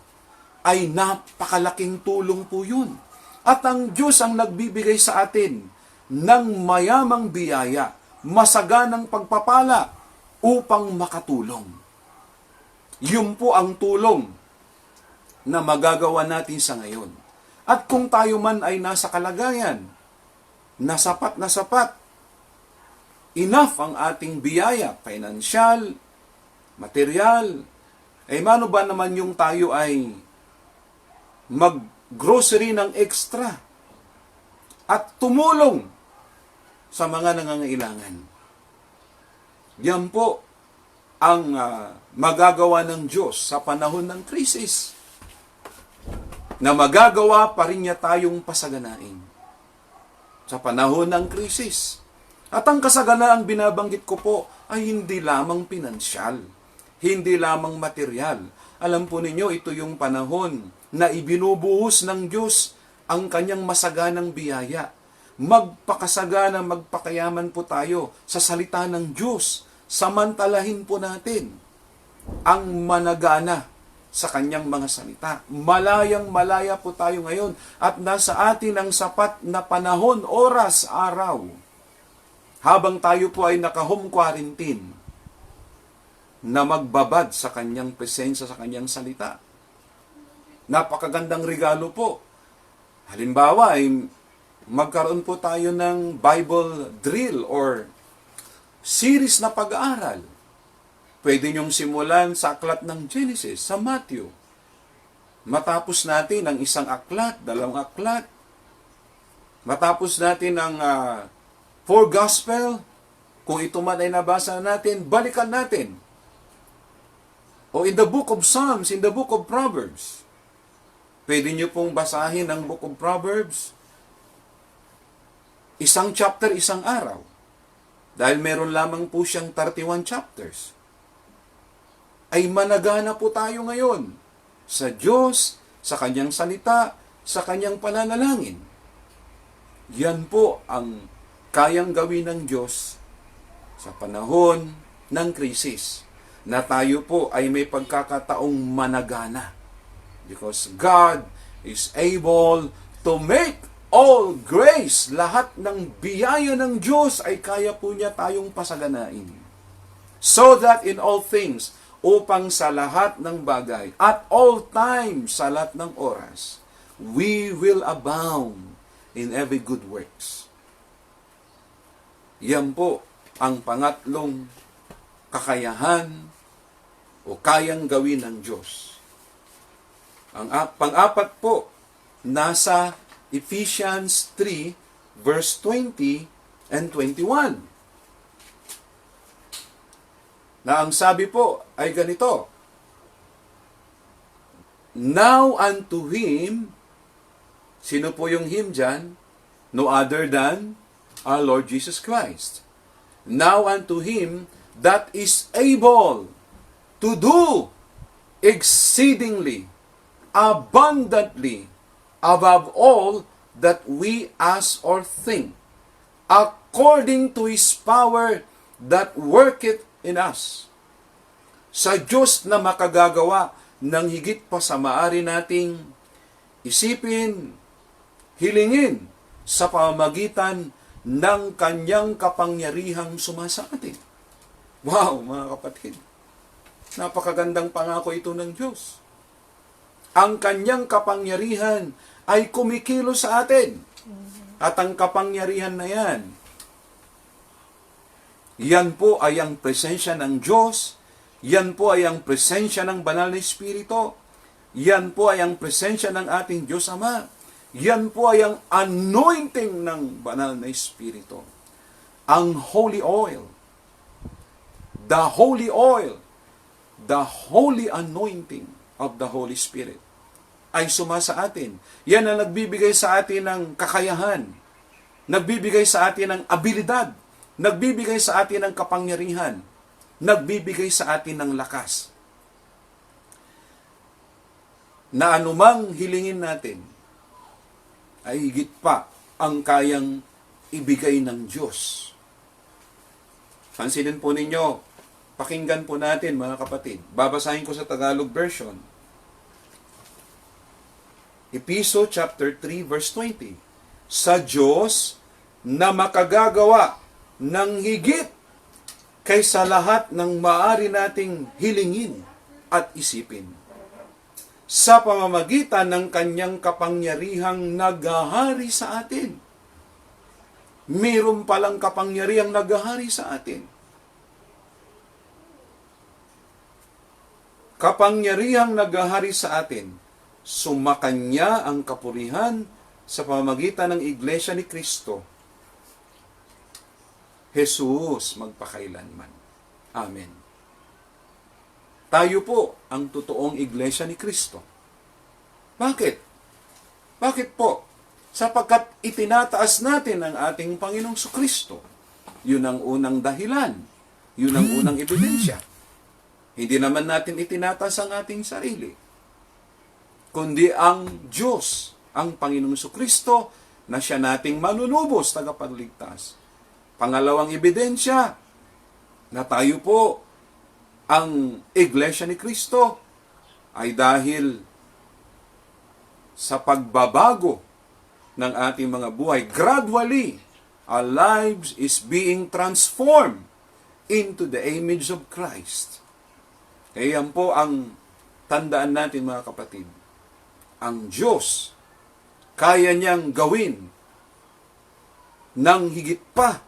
ay napakalaking tulong po yun. At ang Diyos ang nagbibigay sa atin ng mayamang biyaya, masaganang pagpapala upang makatulong. Yun po ang tulong na magagawa natin sa ngayon. At kung tayo man ay nasa kalagayan na sapat, enough ang ating biyaya, financial, material, ay mano ba naman yung tayo ay mag-grocery ng extra at tumulong sa mga nangangailangan. Yan po ang magagawa ng Diyos sa panahon ng krisis, na magagawa pa rin niya tayong pasaganain sa panahon ng krisis. At ang kasaganaang binabanggit ko po ay hindi lamang pinansyal, hindi lamang material. Alam po ninyo, ito yung panahon na ibinubuhos ng Diyos ang kanyang masaganang biyaya. Magpakasagana, magpakayaman po tayo sa salita ng Diyos. Samantalahin po natin ang managana sa kanyang mga salita. Malayang-malaya po tayo ngayon at nasa atin ang sapat na panahon, oras, araw, habang tayo po ay naka-home quarantine, na magbabad sa kanyang presensya, sa kanyang salita. Napakagandang regalo po. Halimbawa, ay magkaroon po tayo ng Bible drill or series na pag-aaral. Pwede niyong simulan sa aklat ng Genesis, sa Matthew. Matapos natin ang isang aklat, dalawang aklat. Matapos natin ang 4 Gospel. Kung ito man ay nabasa natin, balikan natin. O in the book of Psalms, in the book of Proverbs. Pwede niyo pong basahin ang book of Proverbs. Isang chapter, isang araw. Dahil meron lamang po siyang 31 chapters. Ay managana po tayo ngayon sa Diyos, sa kanyang salita, sa kanyang pananalangin. Yan po ang kayang gawin ng Diyos sa panahon ng krisis, na tayo po ay may pagkakataong managana. Because God is able to make all grace, lahat ng biyaya ng Diyos ay kaya po niya tayong pasaganain. So that in all things, upang sa lahat ng bagay, at all times, sa lahat ng oras, we will abound in every good works. Yan po ang pangatlong kakayahan o kayang gawin ng Diyos. Ang pang-apat po, nasa Ephesians 3, verse 20 and 21. Na ang sabi po ay ganito, Now unto Him, sino po yung Him dyan? No other than our Lord Jesus Christ. Now unto Him that is able to do exceedingly, abundantly, above all that we ask or think, according to His power that worketh in us. Sa Diyos na makagagawa ng higit pa sa maaari nating isipin, hilingin, sa pamamagitan ng kanyang kapangyarihang sumasa atin. Wow, mga kapatid! Napakagandang pangako ito ng Diyos. Ang kanyang kapangyarihan ay kumikilos sa atin. At ang kapangyarihan na yan, yan po ay ang presensya ng Diyos, yan po ay ang presensya ng Banal na Espiritu, yan po ay ang presensya ng ating Diyos Ama, yan po ay ang anointing ng Banal na Espiritu. Ang holy oil, the holy oil, the holy anointing of the Holy Spirit ay sumasa atin. Yan ang nagbibigay sa atin ng kakayahan, nagbibigay sa atin ng abilidad, nagbibigay sa atin ng kapangyarihan, nagbibigay sa atin ng lakas. Na anumang hilingin natin, ay higit pa ang kayang ibigay ng Diyos. Pansinin po ninyo, pakinggan po natin mga kapatid. Babasahin ko sa Tagalog version. Episo chapter 3 verse 20. Sa Diyos na makagagawa ng higit kaysa lahat ng maaari nating hilingin at isipin, sa pamamagitan ng kanyang kapangyarihang naghahari sa atin. Mayroon palang kapangyarihang naghahari sa atin. Kapangyarihang naghahari sa atin, sumakanya ang kapurihan sa pamamagitan ng Iglesia ni Kristo, Jesus magpakailanman. Amen. Tayo po ang totoong Iglesia ni Kristo. Bakit? Bakit po? Sapagkat itinataas natin ang ating Panginoong Kristo. Yun ang unang dahilan. Yun ang unang ebidensya. Hindi naman natin itinataas ang ating sarili, kundi ang Diyos, ang Panginoong Kristo, na siya nating manunubos, tagapagligtas. Pangalawang ebidensya, na tayo po ang Iglesia ni Kristo ay dahil sa pagbabago ng ating mga buhay. Gradually, our lives is being transformed into the image of Christ. Kaya yan po ang tandaan natin, mga kapatid. Ang Diyos, kaya niyang gawin ng higit pa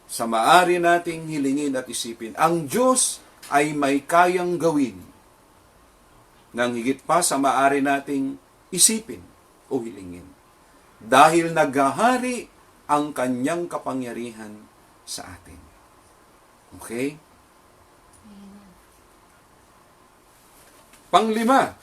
sa maaari nating hilingin at isipin. Ang Diyos ay may kayang gawin ng higit pa sa maaari nating isipin o hilingin. Dahil naghahari ang kanyang kapangyarihan sa atin. Okay? Panglima,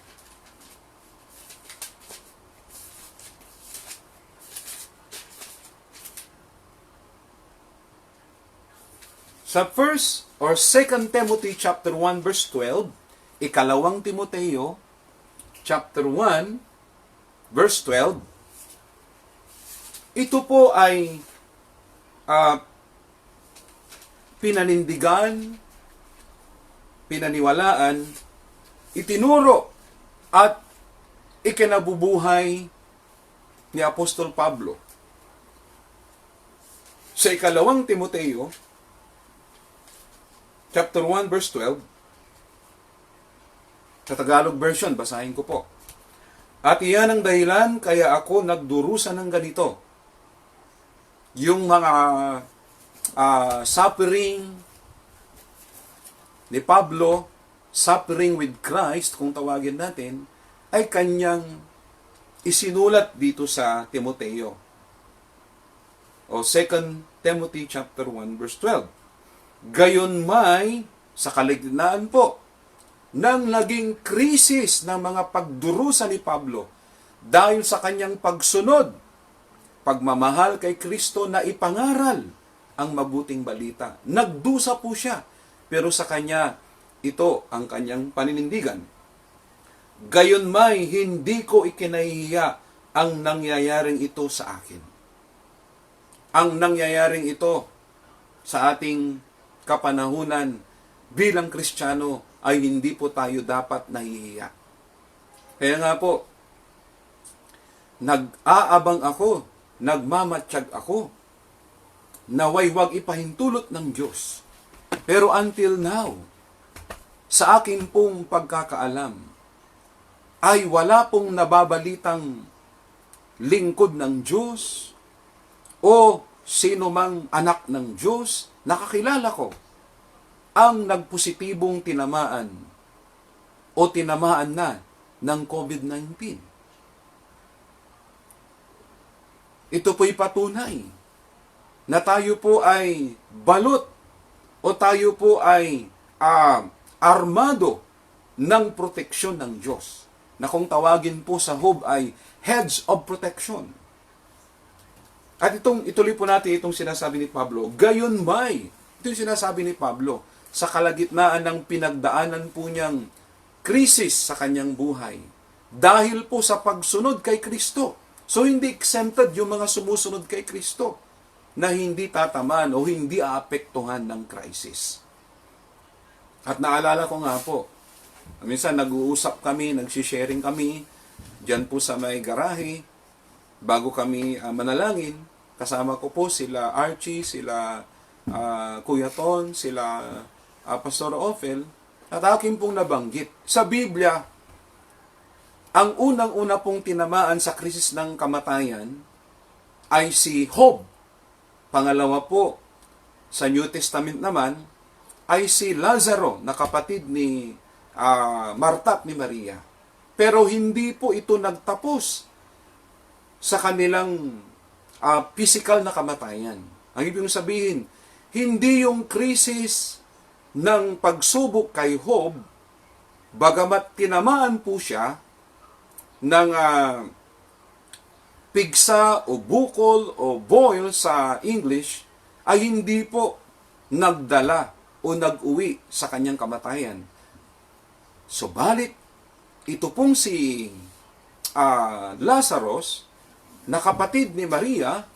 sa 1 or 2 Timothy chapter 1 verse 12, ikalawang Timoteo chapter 1 verse 12, ito po ay pinanindigan, pinaniwalaan, itinuro at ikinabubuhay ni Apostol Pablo. Sa ikalawang Timoteo chapter 1 verse 12, sa Tagalog version, basahin ko po. At iyan ang dahilan kaya ako nagdurusa ng ganito. Yung mga suffering ni Pablo, suffering with Christ, kung tawagin natin, ay kanyang isinulat dito sa Timoteo. O 2 Timothy chapter 1 verse 12. Gayon may, sa kaligtaan po, nang naging krisis ng mga pagdurusa ni Pablo dahil sa kanyang pagsunod, pagmamahal kay Kristo na ipangaral ang mabuting balita. Nagdusa po siya, pero sa kanya, ito ang kanyang paninindigan. Gayon may, hindi ko ikinahihiya ang nangyayaring ito sa akin. Ang nangyayaring ito sa ating kapanahunan bilang Kristiyano ay hindi po tayo dapat nahihiya. Kaya nga po, nag-aabang ako, nagmamatsyag ako, naway wag ipahintulot ng Diyos. Pero until now, sa akin pong pagkakaalam, ay wala pong nababalitang lingkod ng Diyos o sino mang anak ng Diyos, nakakilala ko, ang nagpositibong tinamaan o tinamaan na ng COVID-19. Ito po'y patunay na tayo po ay balot o tayo po ay armado ng proteksyon ng Diyos, na kung tawagin po sa Job ay heads of protection. At ituloy po natin itong sinasabi ni Pablo. Gayon may, ito yung sinasabi ni Pablo, sa kalagitnaan ng pinagdaanan po niyang krisis sa kanyang buhay. Dahil po sa pagsunod kay Kristo. So hindi exempted yung mga sumusunod kay Kristo na hindi tatamaan o hindi aapektuhan ng krisis. At naalala ko nga po, minsan nag-uusap kami, nagsisharing kami Diyan po sa may garahe, bago kami manalangin, kasama ko po sila Archie, sila Kuya Ton, sila Pastor Ophel, at akin pong nabanggit. Sa Biblia, ang unang-una pong tinamaan sa krisis ng kamatayan ay si Job. Pangalawa po, sa New Testament naman, ay si Lazaro, na kapatid ni Marta at ni Maria. Pero hindi po ito nagtapos sa kanilang physical na kamatayan. Ang ibig sabihin, hindi yung krisis ng pagsubok kay Job, bagamat tinamaan po siya ng pigsa o bukol o boil sa English, ay hindi po nagdala o nag-uwi sa kanyang kamatayan. Subalit, ito pong si Lazarus, na kapatid ni Maria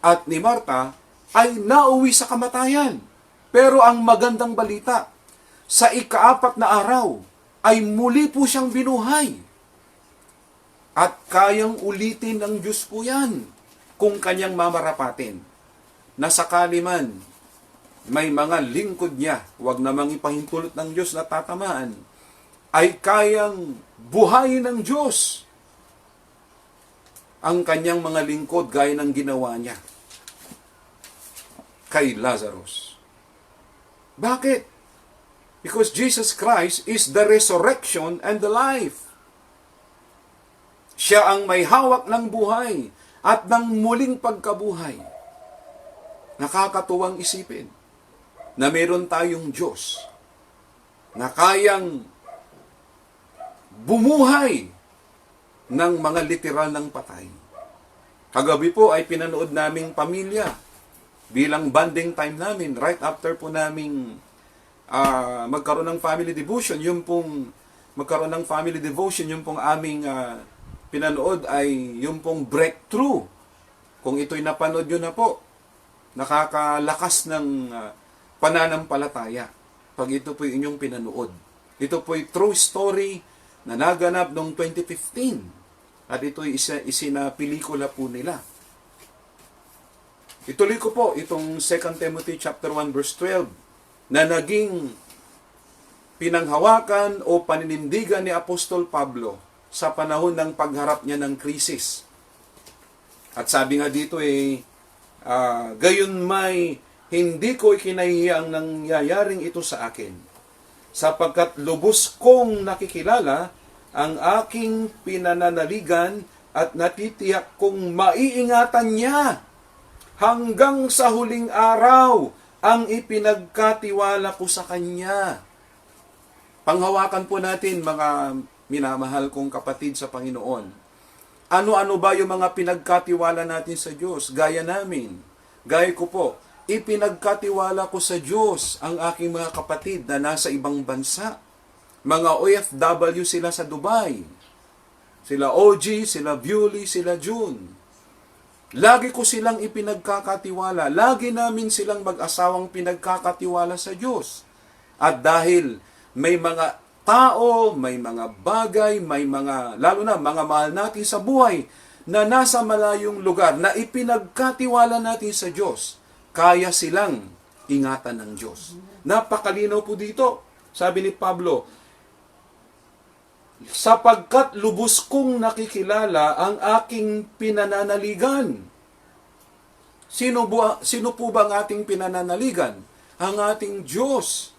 at ni Marta, ay nauwi sa kamatayan. Pero ang magandang balita, sa ika-4 na araw, ay muli po siyang binuhay. At kayang ulitin ng Diyos po yan, kung kanyang mamarapatin. Na sakali man, may mga lingkod niya, huwag namang ipahintulot ng Diyos na tatamaan, ay kayang buhayin ng Diyos ang kanyang mga lingkod gaya ng ginawa niya kay Lazarus. Bakit? Because Jesus Christ is the resurrection and the life. Siya ang may hawak ng buhay at ng muling pagkabuhay. Nakakatuwang isipin na meron tayong Diyos na kayang bumuhay ng mga literal ng patay. Kagabi po ay pinanood naming pamilya bilang bonding time namin right after po naming magkaroon ng family devotion. Yung pong magkaroon ng family devotion, yung pong aming pinanood ay yung pong breakthrough. Kung ito'y napanood nyo na po, nakakalakas ng pananampalataya pag ito po'y inyong pinanood. Ito po'y true story na naganap noong 2015 at ito'y isinapelikula po nila. Ituloy ko po itong 2 Timothy chapter 1 verse 12 na naging pinanghawakan o paninindigan ni Apostol Pablo sa panahon ng pagharap niya ng krisis. At sabi nga dito gayon may hindi ko ikinahiya ang nangyayaring ito sa akin, sapagkat lubos kong nakikilala ang aking pinananaligan at natitiyak kong maiingatan niya hanggang sa huling araw ang ipinagkatiwala ko sa Kanya. Panghawakan po natin, mga minamahal kong kapatid sa Panginoon. Ano-ano ba yung mga pinagkatiwala natin sa Diyos? Gaya namin. Gaya ko po, ipinagkatiwala ko sa Diyos ang aking mga kapatid na nasa ibang bansa. Mga OFW sila sa Dubai. Sila OG, sila Bewley, sila June. Lagi ko silang ipinagkakatiwala. Lagi namin silang mag-asawang pinagkakatiwala sa Diyos. At dahil may mga tao, may mga bagay, may mga, lalo na mga mahal natin sa buhay, na nasa malayong lugar, na ipinagkatiwala natin sa Diyos, kaya silang ingatan ng Diyos. Napakalinaw po dito. Sabi ni Pablo, sapagkat lubos kong nakikilala ang aking pinananaligan. Sino po ba ang ating pinananaligan? Ang ating Diyos,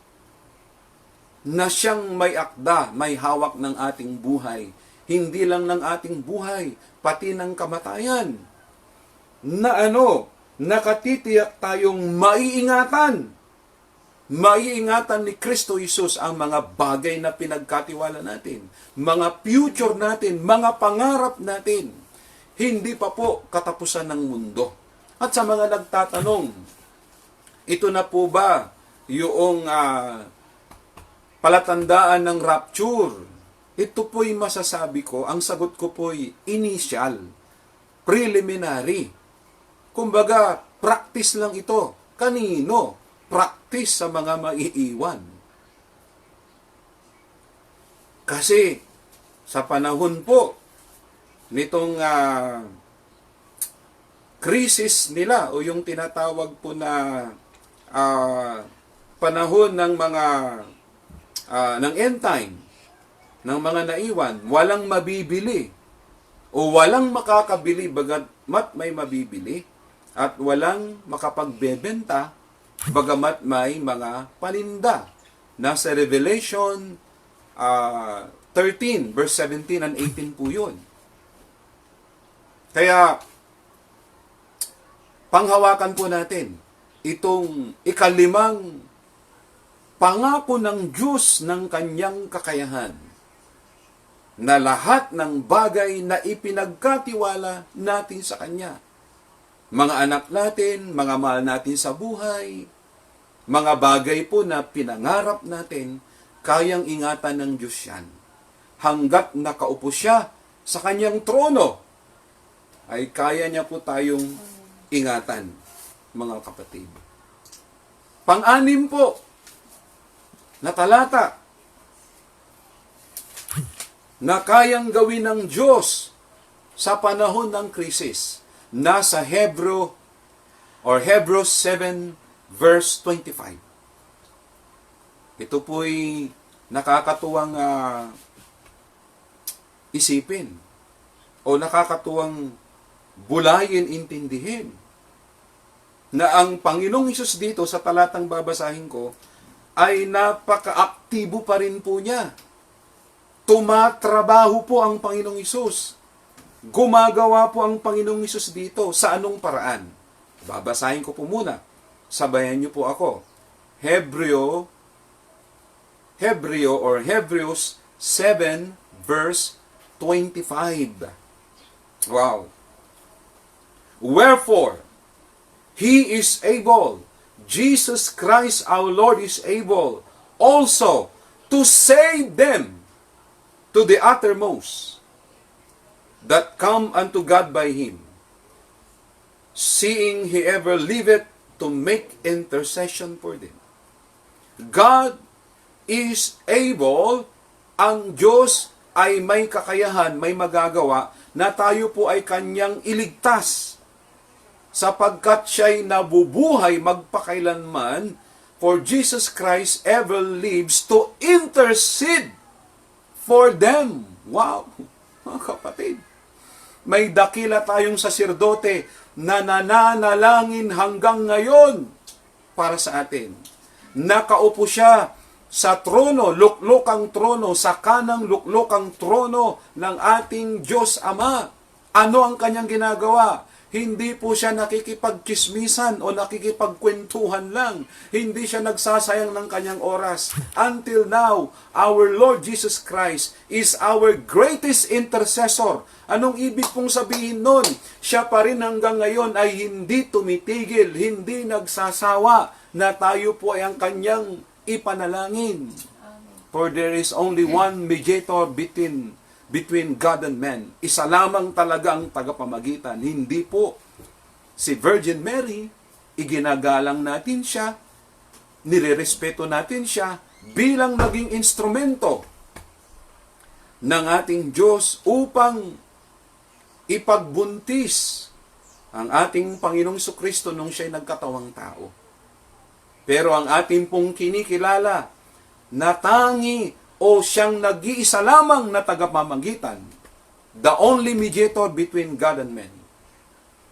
na siyang may akda, may hawak ng ating buhay. Hindi lang ng ating buhay, pati ng kamatayan. Na nakatitiyak tayong maiingatan. Maiingatan ni Kristo Jesus ang mga bagay na pinagkatiwala natin. Mga future natin, mga pangarap natin. Hindi pa po katapusan ng mundo. At sa mga nagtatanong, ito na po ba yung palatandaan ng rapture? Ito po'y masasabi ko, ang sagot ko po'y initial, preliminary. Kumbaga, practice lang ito. Kanino? Practice sa mga maiiwan. Kasi, sa panahon po nitong krisis nila o yung tinatawag po na panahon ng mga ng end time, ng mga naiwan, walang mabibili o walang makakabili bagamat may mabibili at walang makapagbebenta bagamat may mga paninda. Nasa Revelation 13 verse 17 and 18 po yun. Kaya panghawakan po natin itong ikalimang pangako ng Diyos ng kanyang kakayahan na lahat ng bagay na ipinagkatiwala natin sa Kanya. Mga anak natin, mga mahal natin sa buhay, mga bagay po na pinangarap natin, kayang ingatan ng Diyos yan. Hanggat nakaupo siya sa Kanyang trono, ay kaya niya po tayong ingatan, mga kapatid. Pang-anim po, na talata na kayang gawin ng Diyos sa panahon ng krisis. Nasa Hebrews 7 verse 25. Ito po'y nakakatuwang isipin o nakakatuwang bulayin, intindihin na ang Panginoong Hesus dito sa talatang babasahin ko ay napaka-aktibo pa rin po niya. Tumatrabaho po ang Panginoong Hesus. Gumagawa po ang Panginoong Hesus dito. Sa anong paraan? Babasahin ko po muna. Sabayan niyo po ako. Hebrews 7 verse 25. Wow. Wherefore, He is able, Jesus Christ our Lord is able also to save them to the uttermost that come unto God by Him, seeing He ever liveth to make intercession for them. God is able, ang Diyos ay may kakayahan, may magagawa, na tayo po ay Kanyang iligtas, sapagkat siya'y nabubuhay magpakailanman, for Jesus Christ ever lives to intercede for them. Wow! Mga kapatid, may dakila tayong saserdote na nananalangin hanggang ngayon para sa atin. Nakaupo siya sa trono, luklukang trono, sa kanang luklukang trono ng ating Diyos Ama. Ano ang kanyang ginagawa? Hindi po siya nakikipagchismisan o nakikipagkwentuhan lang. Hindi siya nagsasayang ng kanyang oras. Until now, our Lord Jesus Christ is our greatest intercessor. Anong ibig pong sabihin nun? Siya pa rin hanggang ngayon ay hindi tumitigil, hindi nagsasawa na tayo po ay ang kanyang ipanalangin. For there is only one mediator between God and man. Isa lamang talaga ang tagapamagitan. Hindi po si Virgin Mary, iginagalang natin siya, nirerespeto natin siya bilang naging instrumento ng ating Diyos upang ipagbuntis ang ating Panginoong Jesucristo nung siya'y nagkatawang tao. Pero ang ating pong kinikilala na tangi o siyang nag-iisa lamang na tagapamagitan, the only mediator between God and men,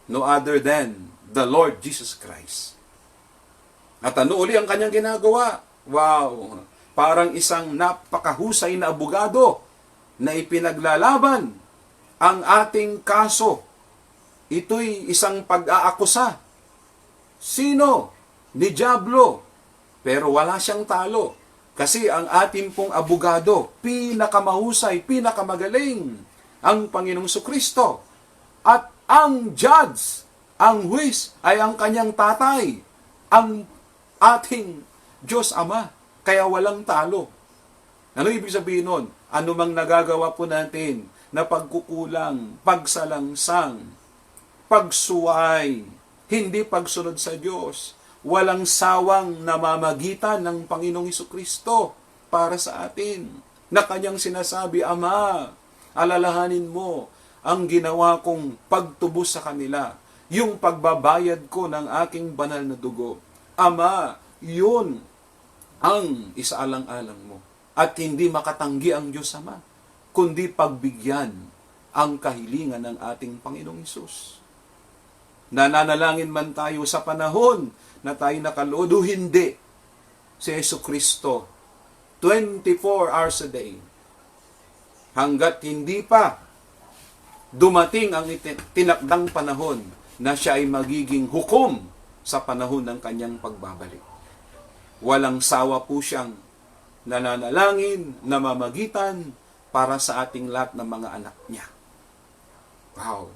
no other than the Lord Jesus Christ. At ano uli ang kanyang ginagawa? Wow! Parang isang napakahusay na abogado na ipinaglalaban ang ating kaso. Ito'y isang pag-aakusa. Sino? Ni Diablo. Pero wala siyang talo. Kasi ang ating pong abogado, pinakamahusay, pinakamagaling, ang Panginoong Jesucristo. At ang judge, ang huwis, ay ang kanyang tatay, ang ating Diyos Ama. Kaya walang talo. Ano ibig sabihin nun? Ano mang nagagawa po natin na pagkukulang, pagsalangsang, pagsuway, hindi pagsunod sa Diyos, walang sawang namamagitan ng Panginoong Jesucristo para sa atin, na kanyang sinasabi, Ama, Alalahanin mo ang ginawa kong pagtubos sa kanila, yung pagbabayad ko ng aking banal na dugo. Ama, yun ang isaalang-alang mo. At hindi makatanggi ang Diyos Ama, kundi pagbigyan ang kahilingan ng ating Panginoong Hesus. Nananalangin man tayo sa panahon na tayo nakaluod o hindi, si Yesu Kristo, 24 hours a day, hanggat hindi pa dumating ang tinakdang panahon na siya ay magiging hukom sa panahon ng kanyang pagbabalik. Walang sawa po siyang nananalangin, namamagitan para sa ating lahat ng mga anak niya. Wow!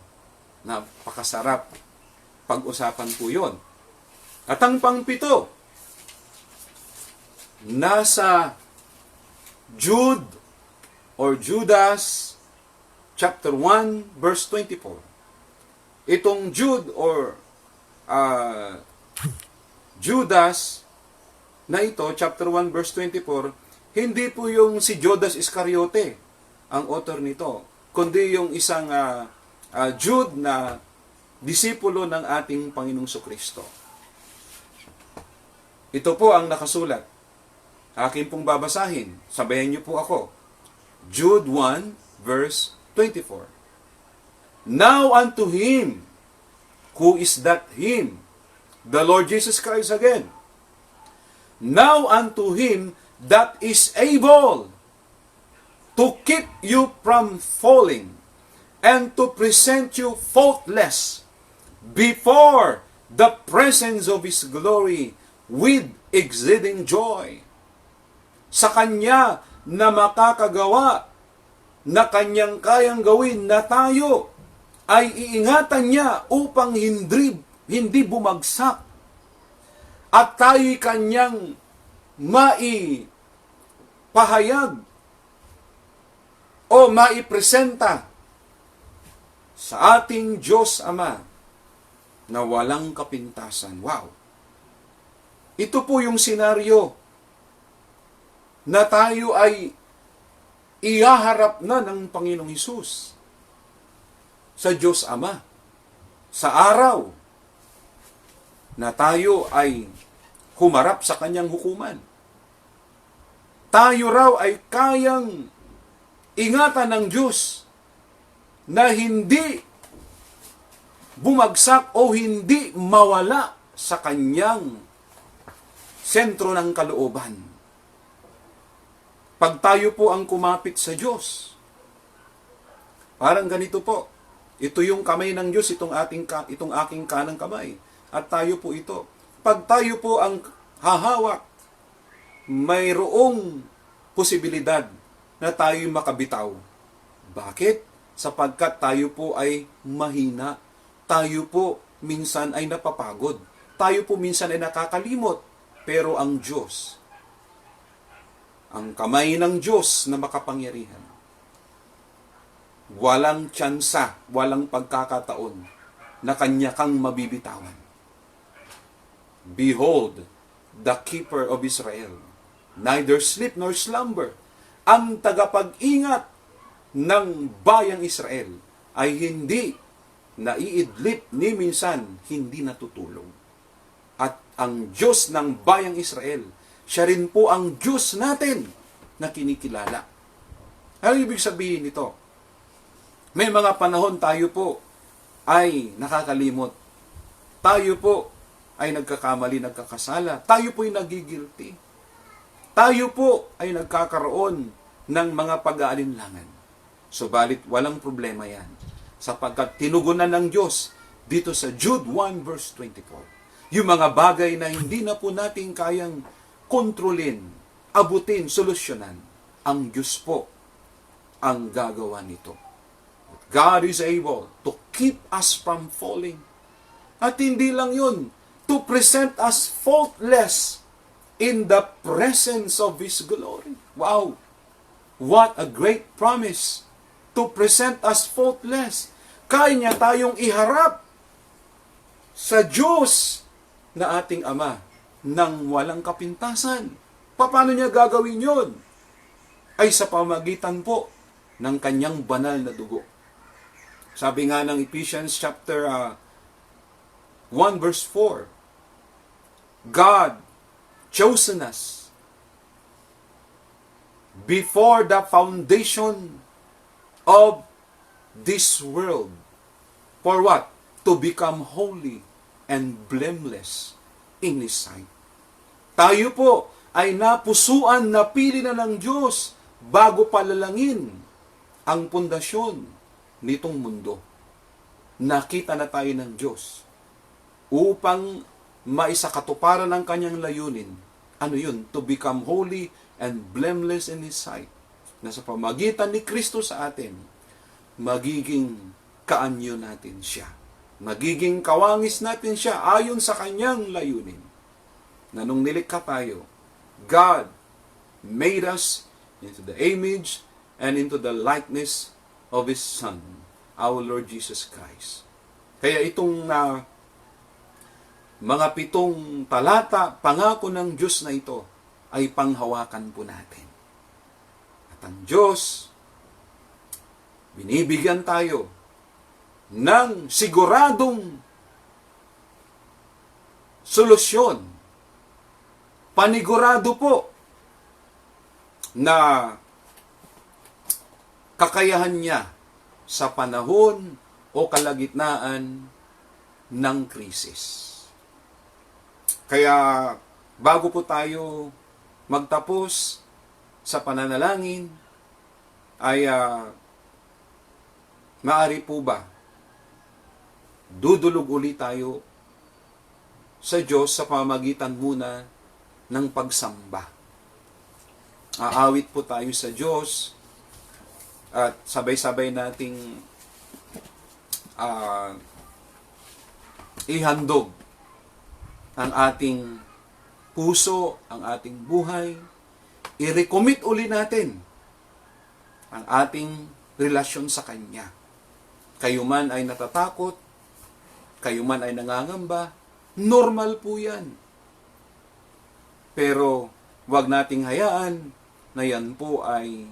Napakasarap pag-usapan po yun. At ang pangpito, nasa Jude or Judas chapter 1 verse 24. Itong Jude or Judas na ito, chapter 1 verse 24, hindi po yung si Judas Iscariote ang author nito, kundi yung isang Jude na disipulo ng ating Panginoong Kristo. Ito po ang nakasulat. Akin pong babasahin. Sabayan niyo po ako. Jude 1 verse 24. Now unto Him, who is that Him? The Lord Jesus Christ again. Now unto Him that is able to keep you from falling and to present you faultless before the presence of His glory with exceeding joy. Sa Kanya na makakagawa na Kanyang kayang gawin na tayo ay iingatan niya upang hindi bumagsak at tayo'y Kanyang maipahayag o maipresenta sa ating Diyos Ama na walang kapintasan. Wow! Ito po yung senaryo na tayo ay ihaharap na ng Panginoong Hesus sa Diyos Ama sa araw na tayo ay humarap sa Kanyang hukuman. Tayo raw ay kayang ingatan ng Diyos na hindi bumagsak o hindi mawala sa Kanyang sentro ng kalooban. Pag tayo po ang kumapit sa Diyos, parang ganito po, ito yung kamay ng Diyos, itong aking kanang kamay, at tayo po ito. Pag tayo po ang hahawak, mayroong posibilidad na tayo makabitaw. Bakit? Sapagkat tayo po ay mahina. Tayo po minsan ay napapagod. Tayo po minsan ay nakakalimot. Pero ang Diyos, ang kamay ng Diyos na makapangyarihan, walang tsansa, walang pagkakataon na Kanya kang mabibitawan. Behold, the keeper of Israel, neither sleep nor slumber. Ang tagapag-ingat ng bayang Israel ay hindi naiidlip ni minsan hindi natutulog. At ang Diyos ng bayang Israel, siya rin po ang Diyos natin na kinikilala. Ano ibig sabihin nito? May mga panahon tayo po ay nakakalimot. Tayo po ay nagkakamali, nagkakasala. Tayo po ay nagigilty. Tayo po ay nagkakaroon ng mga pag-aalinlangan. Subalit walang problema yan. Sapagkat tinugunan ng Diyos dito sa Jude 1 verse 24. Yung mga bagay na hindi na po natin kayang kontrolin, abutin, solusyonan, ang Diyos po ang gagawa nito. God is able to keep us from falling. At hindi lang yun, to present us faultless in the presence of His glory. Wow! What a great promise! To present us faultless. Kaya niya tayong iharap sa Diyos na ating Ama nang walang kapintasan. Paano niya gagawin yun? Ay sa pamagitan po ng kanyang banal na dugo. Sabi nga ng Ephesians chapter 1 verse 4, God chosen us before the foundation of this world. For what? To become holy and blameless in His sight. Tayo po ay napusuan, napili na ng Diyos bago palalangin ang pundasyon nitong mundo. Nakita na tayo ng Diyos upang maisakatuparan ang kanyang layunin. Ano yun? To become holy and blameless in His sight. Na sa pamagitan ni Kristo sa atin, magiging kaanyo natin siya. Magiging kawangis natin siya ayon sa kanyang layunin. Na nung nilikha tayo, God made us into the image and into the likeness of His Son, our Lord Jesus Christ. Kaya itong mga 7 talata, pangako ng Diyos na ito, ay panghawakan po natin. At ang Diyos, binibigyan tayo ng siguradong solusyon. Panigurado po na kakayahan niya sa panahon o kalagitnaan ng krisis. Kaya bago po tayo magtapos sa pananalangin, ay maaari po ba dudulog ulit tayo sa Diyos sa pamamagitan muna ng pagsamba. Aawit po tayo sa Diyos at sabay-sabay nating ihandog ang ating puso, ang ating buhay, i-recommit uli natin ang ating relasyon sa Kanya. Kayo man ay natatakot, kayo man ay nangangamba, normal po yan. Pero wag nating hayaan na yan po ay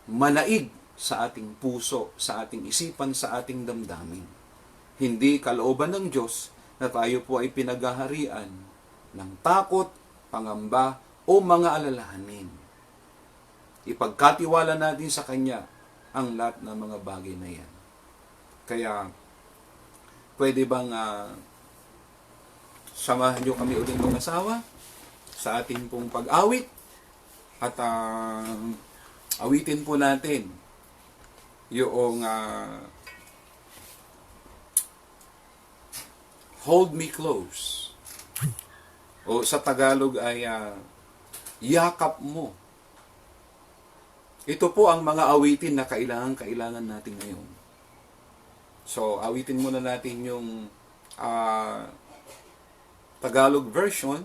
manaig sa ating puso, sa ating isipan, sa ating damdamin. Hindi kalooban ng Diyos na tayo po ay pinaghaharian ng takot, pangamba, o mga alalahanin. Ipagkatiwala natin sa Kanya ang lahat ng mga bagay na yan. Kaya, pwede bang samahan nyo kami ulit mga asawa sa ating pong pag-awit at awitin po natin yung Hold Me Close, o sa Tagalog ay yakap mo. Ito po ang mga awitin na kailangan natin ngayon. So, awitin muna natin yung Tagalog version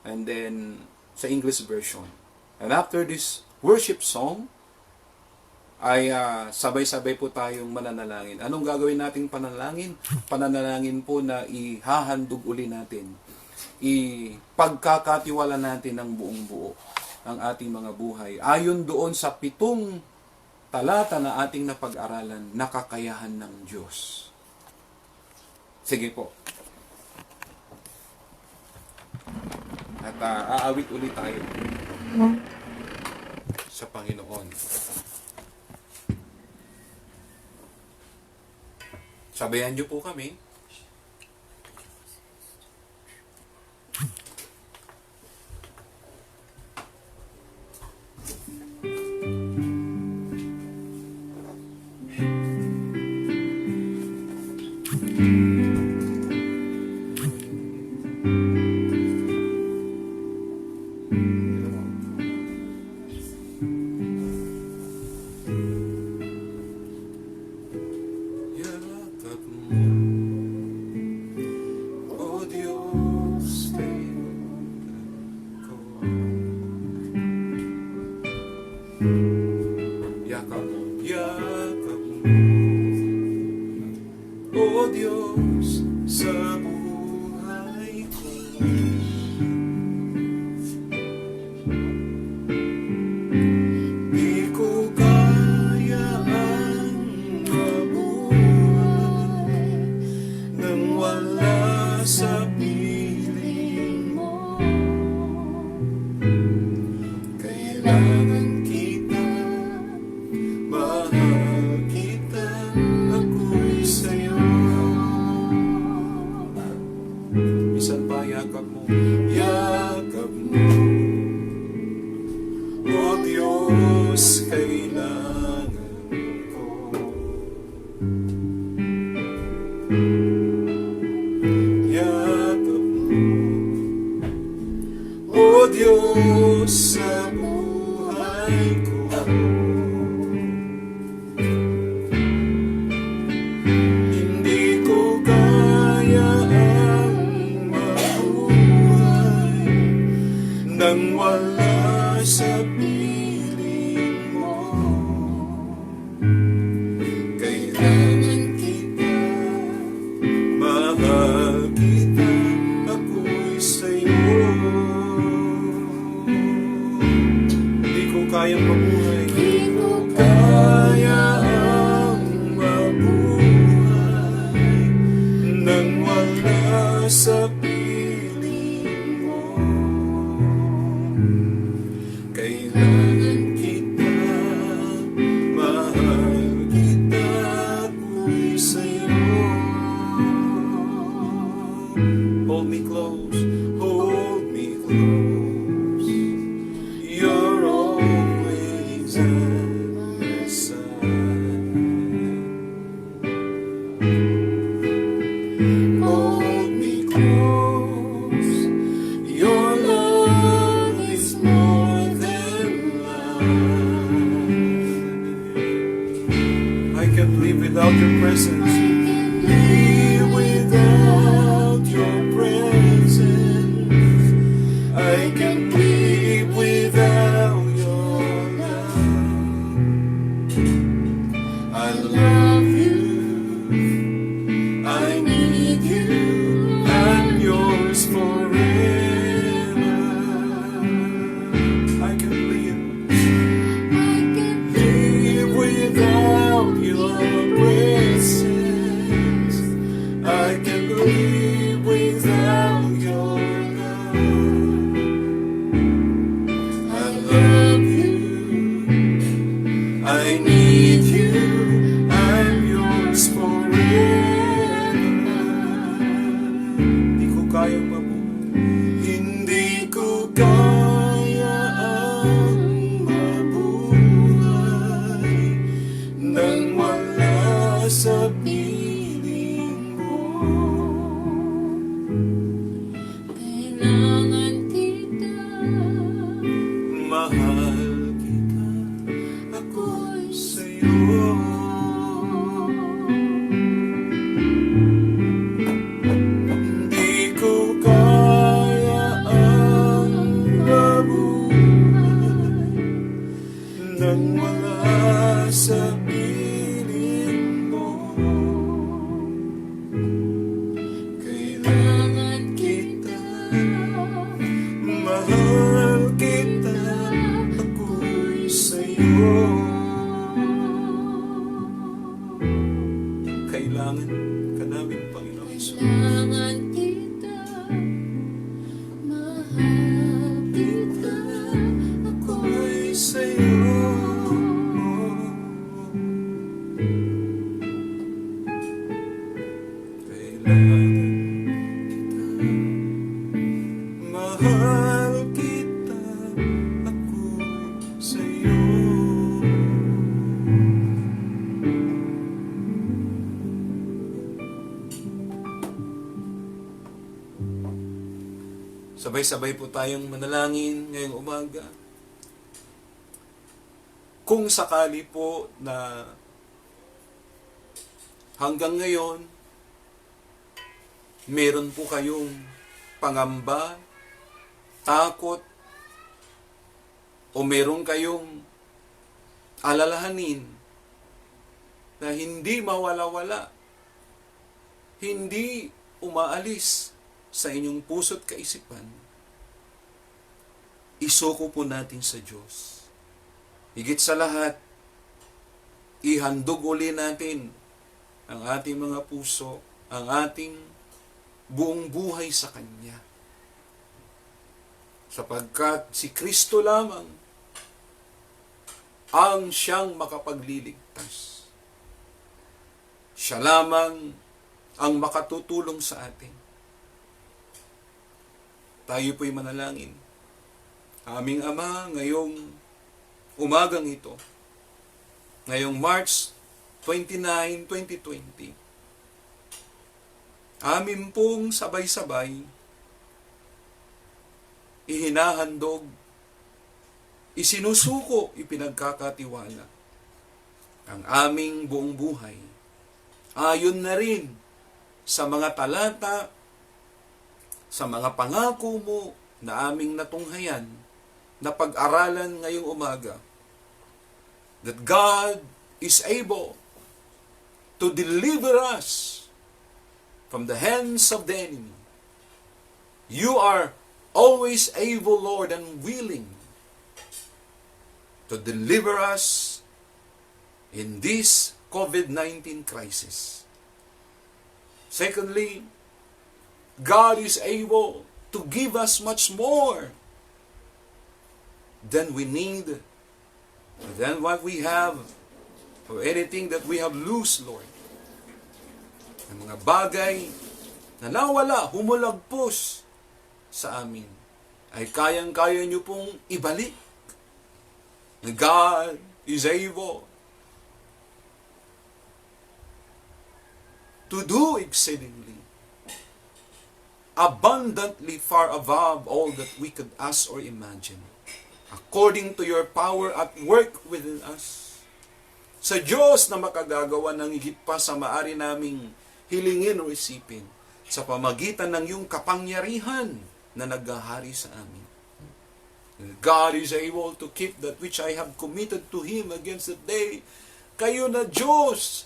and then sa English version. And after this worship song, ay sabay-sabay po tayong mananalangin. Anong gagawin nating panalangin? Pananalangin po na ihahandog uli natin. Ipagkakatiwala natin ng buong buo ang ating mga buhay. Ayon doon sa 7 talata na ating napag-aralan, nakakayahan ng Diyos. Sige po. At aawit ulit tayo sa Panginoon. Sabayan niyo po kami. O Diyos, sa buhay ko, Bisan pa, yakap mo. yakap mo, O Diyos, kailangan ko. Yakap mo, O Diyos, sa buhay ko. Hindi ko kaya ang mabuhay nang wala sa piling mo. Kailangan kita, mahal kita, ako'y sa'yo. Hindi ko kayang mabuhay. Hindi ko kaya ang mabuhay nang wala sa piling mo. Kailangan kita, mahal kita, ako'y sa'yo. Hold me close, hold me close. You're always at my side. Hold me close. Your love is more than life. I can't live without your presence. Live without your presence. I can't live without your love. I love you. I need you. I'm yours forever. I can't live. I can't live without your presence. I can't live without your love. I love you. I need you. I'm yours forever. Hindi ko kayang mabuhay. Hindi ko kaya ang mabuhay nang wala sa piling mo. Kailangan kita, mahal kita, ako'y sa'yo. Hindi ko kaya ang mabuhay nang wala sa piling mo. Kailangan kita, mahal kita, ako'y sa'yo. Kailangan ka namin, Panginoon Hesus. Kailangan kita, mahal kita, ako'y sa'yo. Kailangan kita, mahal kita, ako'y sa'yo. Sabay-sabay po tayong manalangin ngayong umaga. Kung sakali po na hanggang ngayon, meron po kayong pangamba, takot, o meron kayong alalahanin na hindi mawala-wala, hindi umaalis sa inyong puso't kaisipan, isuko po natin sa Diyos. Higit sa lahat, ihandog uli natin ang ating mga puso, ang ating buong buhay sa Kanya. Sapagkat si Kristo lamang ang siyang makapagliligtas. Siya lamang ang makatutulong sa atin. Tayo po'y manalangin. Aming Ama, ngayong umagang ito, ngayong March 29, 2020, amin pong sabay-sabay ihinahandog, isinusuko, ipinagkakatiwala ang aming buong buhay. Ayon na rin sa mga talata, sa mga pangako mo na aming natunghayan, na pag-aralan ngayong umaga, that God is able to deliver us from the hands of the enemy. You are always able, Lord, and willing to deliver us in this COVID-19 crisis. Secondly, God is able to give us much more than we need, than what we have, or anything that we have lost, Lord. Ang mga bagay na nawala, humulagpos sa amin, ay kayang-kaya niyo pong ibalik. God is able to do exceedingly, abundantly far above all that we could ask or imagine, according to your power at work within us. Sa Diyos na makagagawa ng higit pa sa maari naming hilingin o isipin, sa pamagitan ng iyong kapangyarihan na naghahari sa amin. God is able to keep that which I have committed to Him against the day. Kayo na Diyos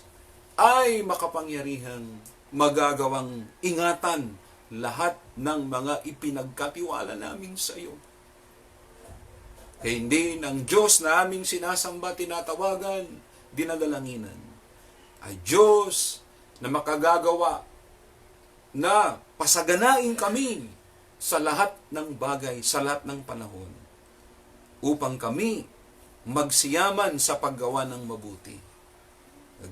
ay makapangyarihang magagawang ingatan lahat ng mga ipinagkatiwala namin sa iyo. Kaya hindi ng Diyos na aming sinasamba, tinatawagan, dinadalanginan, ay Diyos na makagagawa na pasaganain kami sa lahat ng bagay, sa lahat ng panahon, upang kami magsiyaman sa paggawa ng mabuti.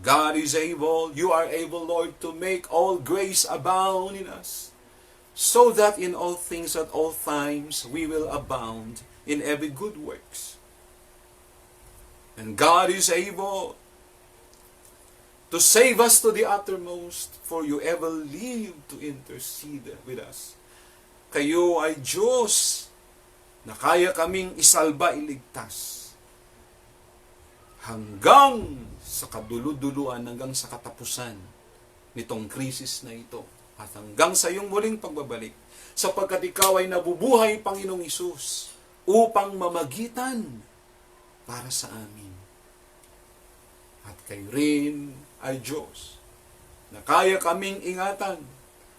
God is able, you are able, Lord, to make all grace abound in us, so that in all things at all times we will abound in every good works. And God is able to save us to the uttermost, for you ever live to intercede with us. Kayo ay Diyos na kaya kaming isalba, iligtas, hanggang sa kaduluduluan, hanggang sa katapusan nitong krisis na ito, at hanggang sa iyong muling pagbabalik, sapagkat ikaw ay nabubuhay, Panginoong Hesus, upang mamagitan para sa amin. At kayo rin ay Diyos na kaya kaming ingatan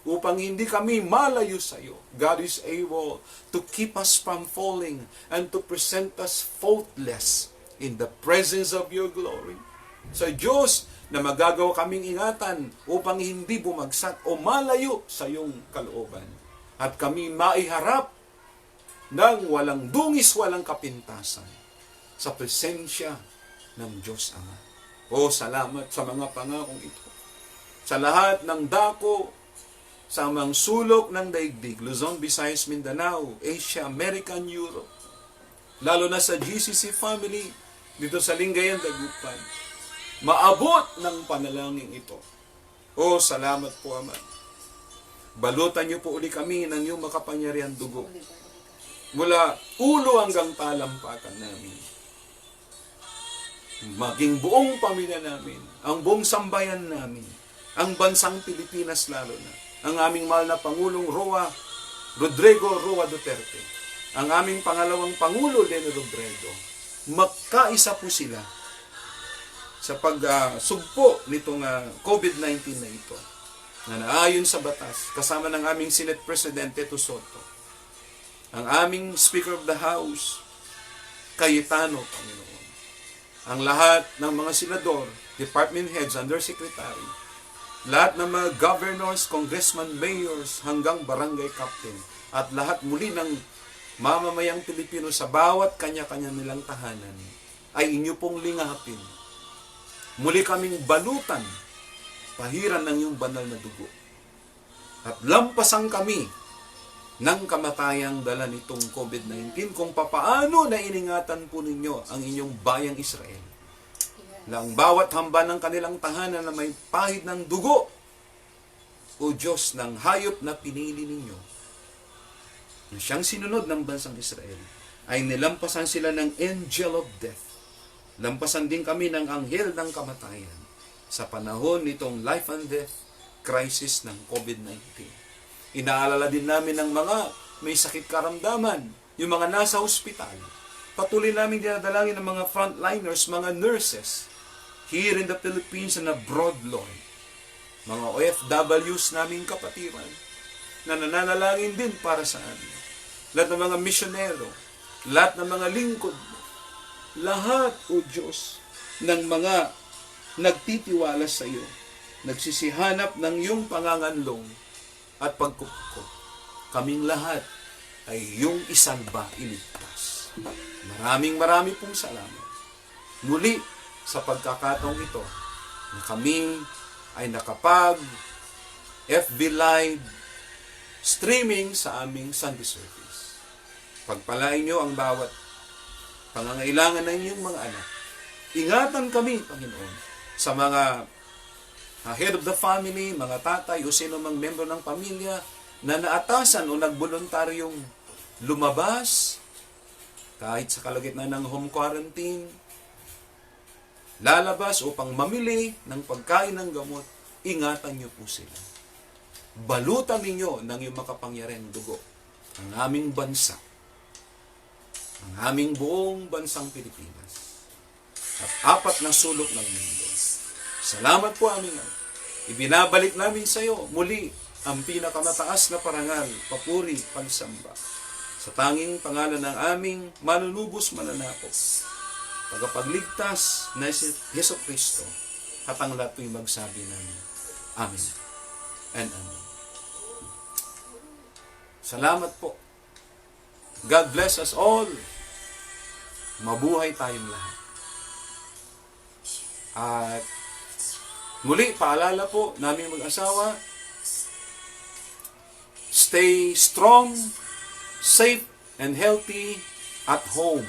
upang hindi kami malayo sa iyo. God is able to keep us from falling and to present us faultless in the presence of your glory. Sa Diyos na magagawa kaming ingatan upang hindi bumagsak o malayo sa iyong kalooban. At kami maiharap ng walang dungis, walang kapintasan sa presensya ng Diyos Ama. O salamat sa mga pangakong ito. Sa lahat ng dako, sa mga sulok ng daigdig, Luzon, Visayas, Mindanao, Asia, America, Europe, lalo na sa GCC family, dito sa Lingayen, Dagupan, maabot ng panalangin ito. O salamat po, Ama. Balutan niyo po uli kami ng iyong makapangyarihan dugo, mula ulo hanggang talampakan namin. Maging buong pamilya namin, ang buong sambayan namin, ang bansang Pilipinas lalo na, ang aming mahal na Pangulong Rodrigo Roa Duterte, ang aming pangalawang Pangulo Leni Robredo, magkaisa po sila sa pagsugpo nitong COVID-19 na ito, na naayon sa batas, kasama ng aming Senate President Teto Soto, ang aming Speaker of the House, Cayetano, Panginoon, ang lahat ng mga senador, department heads, undersecretary, lahat ng mga governors, congressmen, mayors, hanggang barangay captain, at lahat muli ng mamamayang Pilipino sa bawat kanya-kanya nilang tahanan, ay inyo pong lingapin. Muli kaming balutan, pahiran ng iyong banal na dugo. At lampasan kami ng kamatayang dala nitong COVID-19, kung papaano na iningatan po ninyo ang inyong bayang Israel. Lang bawat hamba ng kanilang tahanan na may pahid ng dugo, o Diyos, ng hayop na pinili ninyo, na siyang sinunod ng bansang Israel, ay nilampasan sila ng angel of death. Lampasan din kami ng anghel ng kamatayan sa panahon nitong life and death crisis ng COVID-19. Inaalala din namin ng mga may sakit karamdaman, yung mga nasa ospital. Patuloy namin dinadalangin ng mga frontliners, mga nurses, here in the Philippines and abroad, Lord. Mga OFWs naming kapatiran, na nananalangin din para sa amin. Lahat ng mga misyonero, lahat ng mga lingkod mo, lahat, O Diyos, ng mga nagtitiwala sa iyo, nagsisihanap ng iyong panganganlong at pagkukup. Kaming lahat ay iyong isalba, iligtas. Maraming pong salamat. Muli sa pagkakataong ito, na kami ay nakapag FB Live streaming sa aming Sunday service. Pagpalain niyo ang bawat pangangailangan ng inyong mga anak. Ingatan kami, Panginoon, sa mga head of the family, mga tatay o sino mang membro ng pamilya na naatasan o nagboluntaryong lumabas kahit sa kalagitnaan ng home quarantine, lalabas upang mamili ng pagkain ng gamot. Ingatan niyo po sila. Balutan ninyo ng iyong makapangyarihang dugo ang aming bansa, ang aming buong bansang Pilipinas, at apat na sulok ng mundo. Salamat po aming Ama. Ibinabalik namin sa iyo muli ang pinakamataas na parangal, papuri, pagsamba sa tanging pangalan ng aming manunubos mananakop, tagapagligtas na si Hesus Kristo, at ang lahat po'y magsabi namin, Amen and Amen. Salamat po. God bless us all. Mabuhay tayong lahat. At muli, paalala po namin mag-asawa, stay strong, safe, and healthy at home.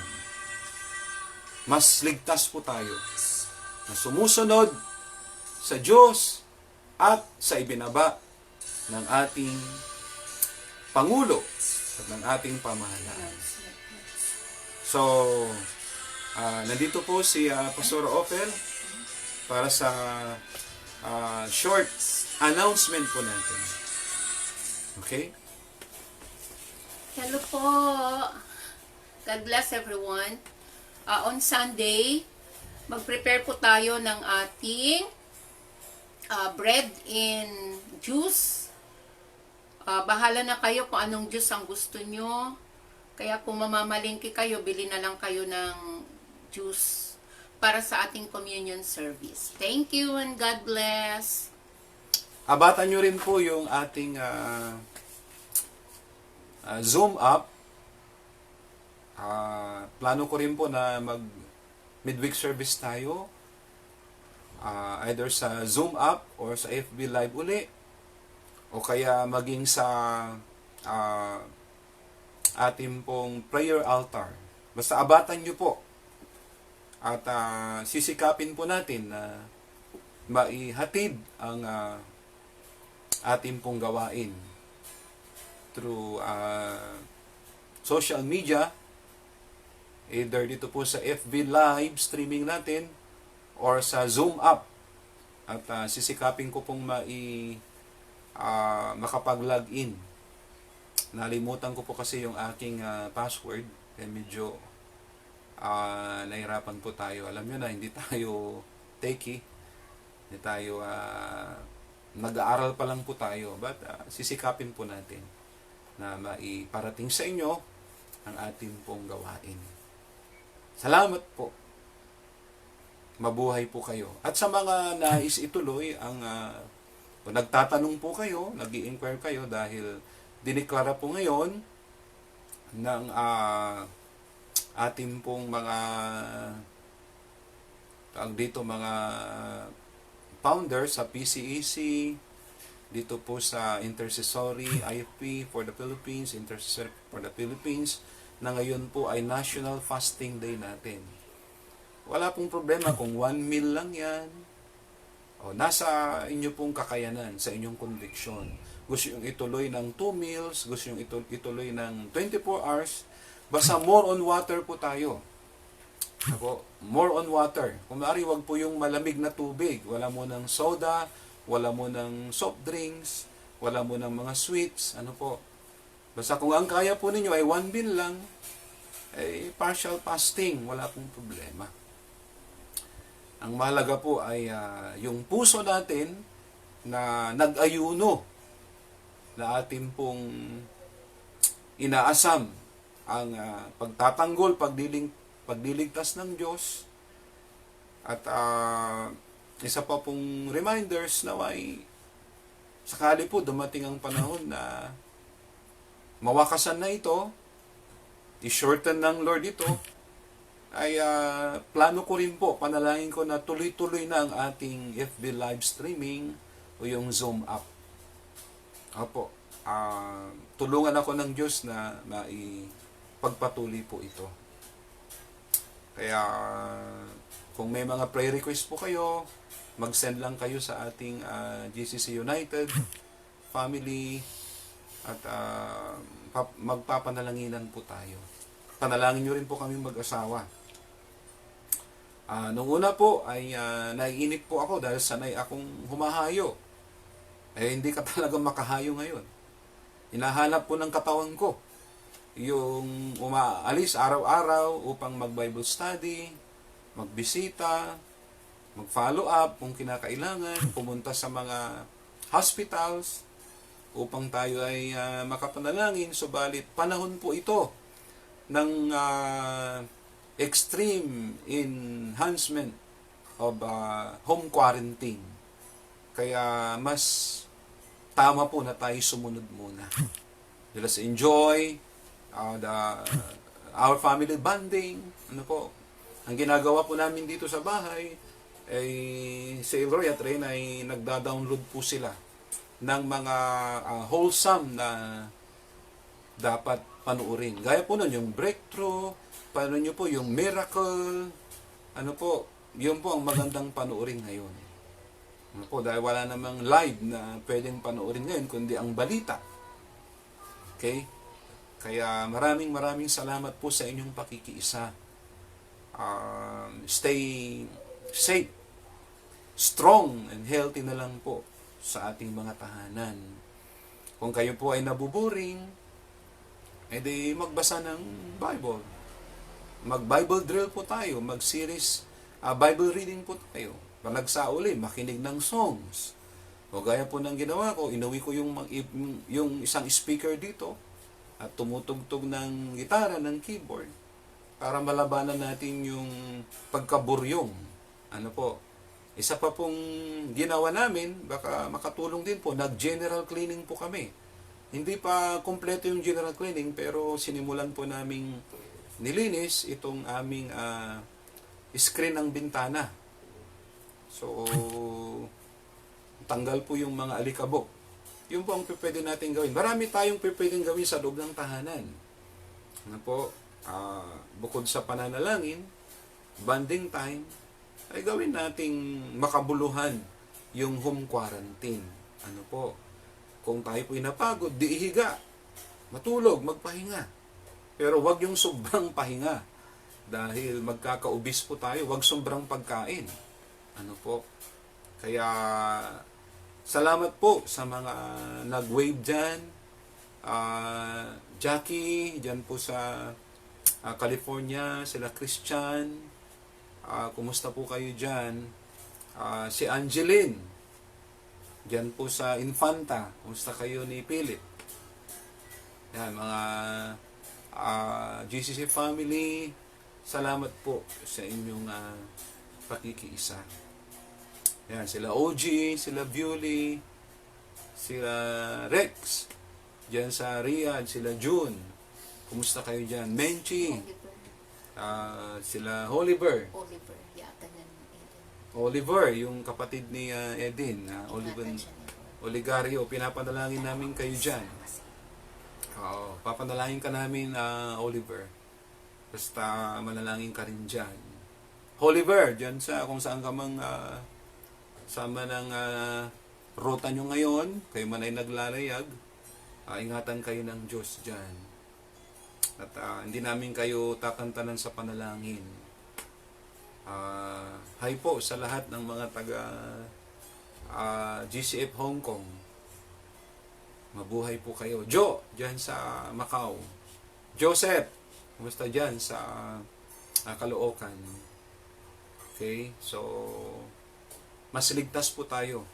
Mas ligtas po tayo na sumusunod sa Diyos at sa ibinaba ng ating Pangulo at ng ating pamahalaan. So, nandito po si Pastor Ofer para sa short announcement po natin. Okay? Hello po. God bless everyone. On Sunday, mag-prepare po tayo ng ating bread and juice. Bahala na kayo kung anong juice ang gusto nyo. Kaya kung mamamalingki kayo, bili na lang kayo ng juice para sa ating communion service. Thank you and God bless. Abatan nyo rin po yung ating Zoom app. Plano ko rin po na mag-midweek service tayo. Either sa Zoom app or sa FB Live uli. O kaya maging sa ating pong prayer altar. Basta abatan nyo po. At sisikapin po natin na maihatid ang ating pong gawain through social media, either dito po sa FB Live streaming natin or sa Zoom app. At sisikapin ko pong makapag-login. Nalimutan ko po kasi yung aking password, kaya medyo nahirapan po tayo. Alam nyo na, hindi tayo techie, hindi tayo nag-aaral pa lang po tayo, but sisikapin po natin na maiparating sa inyo ang ating pong gawain. Salamat po. Mabuhay po kayo. At sa mga nais ituloy ang kung nagtatanong po kayo, nag-i-inquire kayo dahil diniklara po ngayon ng ating pong mga mga founders sa PCEC, dito po sa Intercessory IFP for the Philippines, Intercessory for the Philippines, na ngayon po ay National Fasting Day natin. Wala pong problema kung 1 meal lang yan. O, nasa inyo pong kakayanan, sa inyong conviction. Gusto yung ituloy ng 2 meals, gusto yung ituloy ng 24 hours, basta more on water po tayo. Ako, more on water. Kung maaari, wag po yung malamig na tubig. Wala mo ng soda, wala mo ng soft drinks, wala mo ng mga sweets, ano po. Basta kung ang kaya po ninyo ay 1 meal lang, ay partial fasting, wala pong problema. Ang mahalaga po ay yung puso natin na nag-ayuno, na atin pong inaasam ang pagtatanggol, pagdiligtas ng Diyos. At isa pa pong reminders na ay sakali po dumating ang panahon na mawakasan na ito, i-shorten ng Lord ito, ay plano ko rin po, panalangin ko na tuloy-tuloy na ang ating FB live streaming o yung Zoom app. Opo, tulungan ako ng Diyos na maipagpatuloy po ito. Kaya kung may mga prayer request po kayo, mag-send lang kayo sa ating GCC United family at magpapanalanginan po tayo. Panalangin nyo rin po kami mag-asawa. Nung una po ay naiinip po ako dahil sanay akong humahayo. Hindi ka talaga makahayo ngayon. Hinahanap po ng katawan ko yung umaalis araw-araw upang mag-Bible study, magbisita, mag-follow up kung kinakailangan, pumunta sa mga hospitals upang tayo ay makapanalangin. Subalit panahon po ito ng extreme enhancement of home quarantine. Kaya mas tama po na tayo sumunod muna. Let's enjoy our family bonding. Ano po? Ang ginagawa po namin dito sa bahay ay si Elroy at Ren ay nagda-download po sila ng mga wholesome na dapat panuorin. Gaya po nun, yung breakthrough, paano nyo po, yung miracle, ano po, yun po ang magandang panuorin ngayon. Ano po, dahil wala namang live na pwedeng panuorin ngayon, kundi ang balita. Okay? Kaya maraming salamat po sa inyong pakikiisa. Stay safe, strong, and healthy na lang po sa ating mga tahanan. Kung kayo po ay nabuboring, edi magbasa ng Bible. Mag-Bible drill po tayo, mag-series, Bible reading po tayo. Panagsauli, makinig ng songs. O gaya po ng ginawa ko, inuwi ko yung isang speaker dito at tumutugtog ng gitara, ng keyboard para malabanan natin yung pagkaburyong. Ano po, isa pa pong ginawa namin, baka makatulong din po, nag-general cleaning po kami. Hindi pa kompleto yung general cleaning, pero sinimulan po naming nilinis itong aming screen ng bintana. So, tanggal po yung mga alikabok. Yun po ang pwede natin gawin. Marami tayong pwedeng gawin sa loob ng tahanan. Ano po, bukod sa pananalangin, bonding time, ay gawin nating makabuluhan yung home quarantine. Ano po, kung tayo po'y napagod, di ihiga, matulog, magpahinga. Pero wag yung sobrang pahinga. Dahil magkakaubis po tayo, wag sobrang pagkain. Ano po, kaya salamat po sa mga nag-wave dyan. Jackie, dyan po sa California, sila Christian. Kumusta po kayo dyan? Si Angeline, dyan po sa Infanta. Kumusta kayo ni Philip? Yan, mga GCC family, salamat po sa inyong pakikiisa. Yan, sila OG, sila Bewley, sila Rex, dyan sa Riyadh, sila June. Kumusta kayo dyan? Menchi, sila Oliver, Oliver, yata na Eden. Oliver, yung kapatid ni Edin, Oliver. Ingatan siya ni Lord. Oligario, pinapanalangin namin kayo dyan. Oo, papanalangin ka namin, Oliver. Basta manalangin ka rin dyan. Oliver, dyan sa kung saan ka mang sama ng ruta nyo ngayon, kayo man ay naglalayag, ingatan kayo ng Diyos dyan. At hindi namin kayo tatantanan sa panalangin. Hi po sa lahat ng mga taga GCF Hong Kong. Mabuhay po kayo. Joe, dyan sa Macau. Joseph, kumusta dyan sa Caloocan? Okay, so mas ligtas po tayo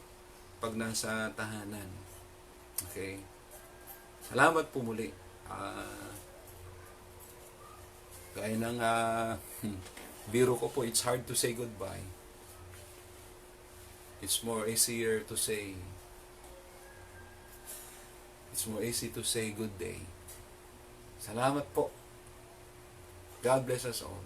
pag nasa tahanan. Okay. Salamat po muli. Gaya ng biro ko po, it's hard to say goodbye. It's more easier to say good day. Salamat po. God bless us all.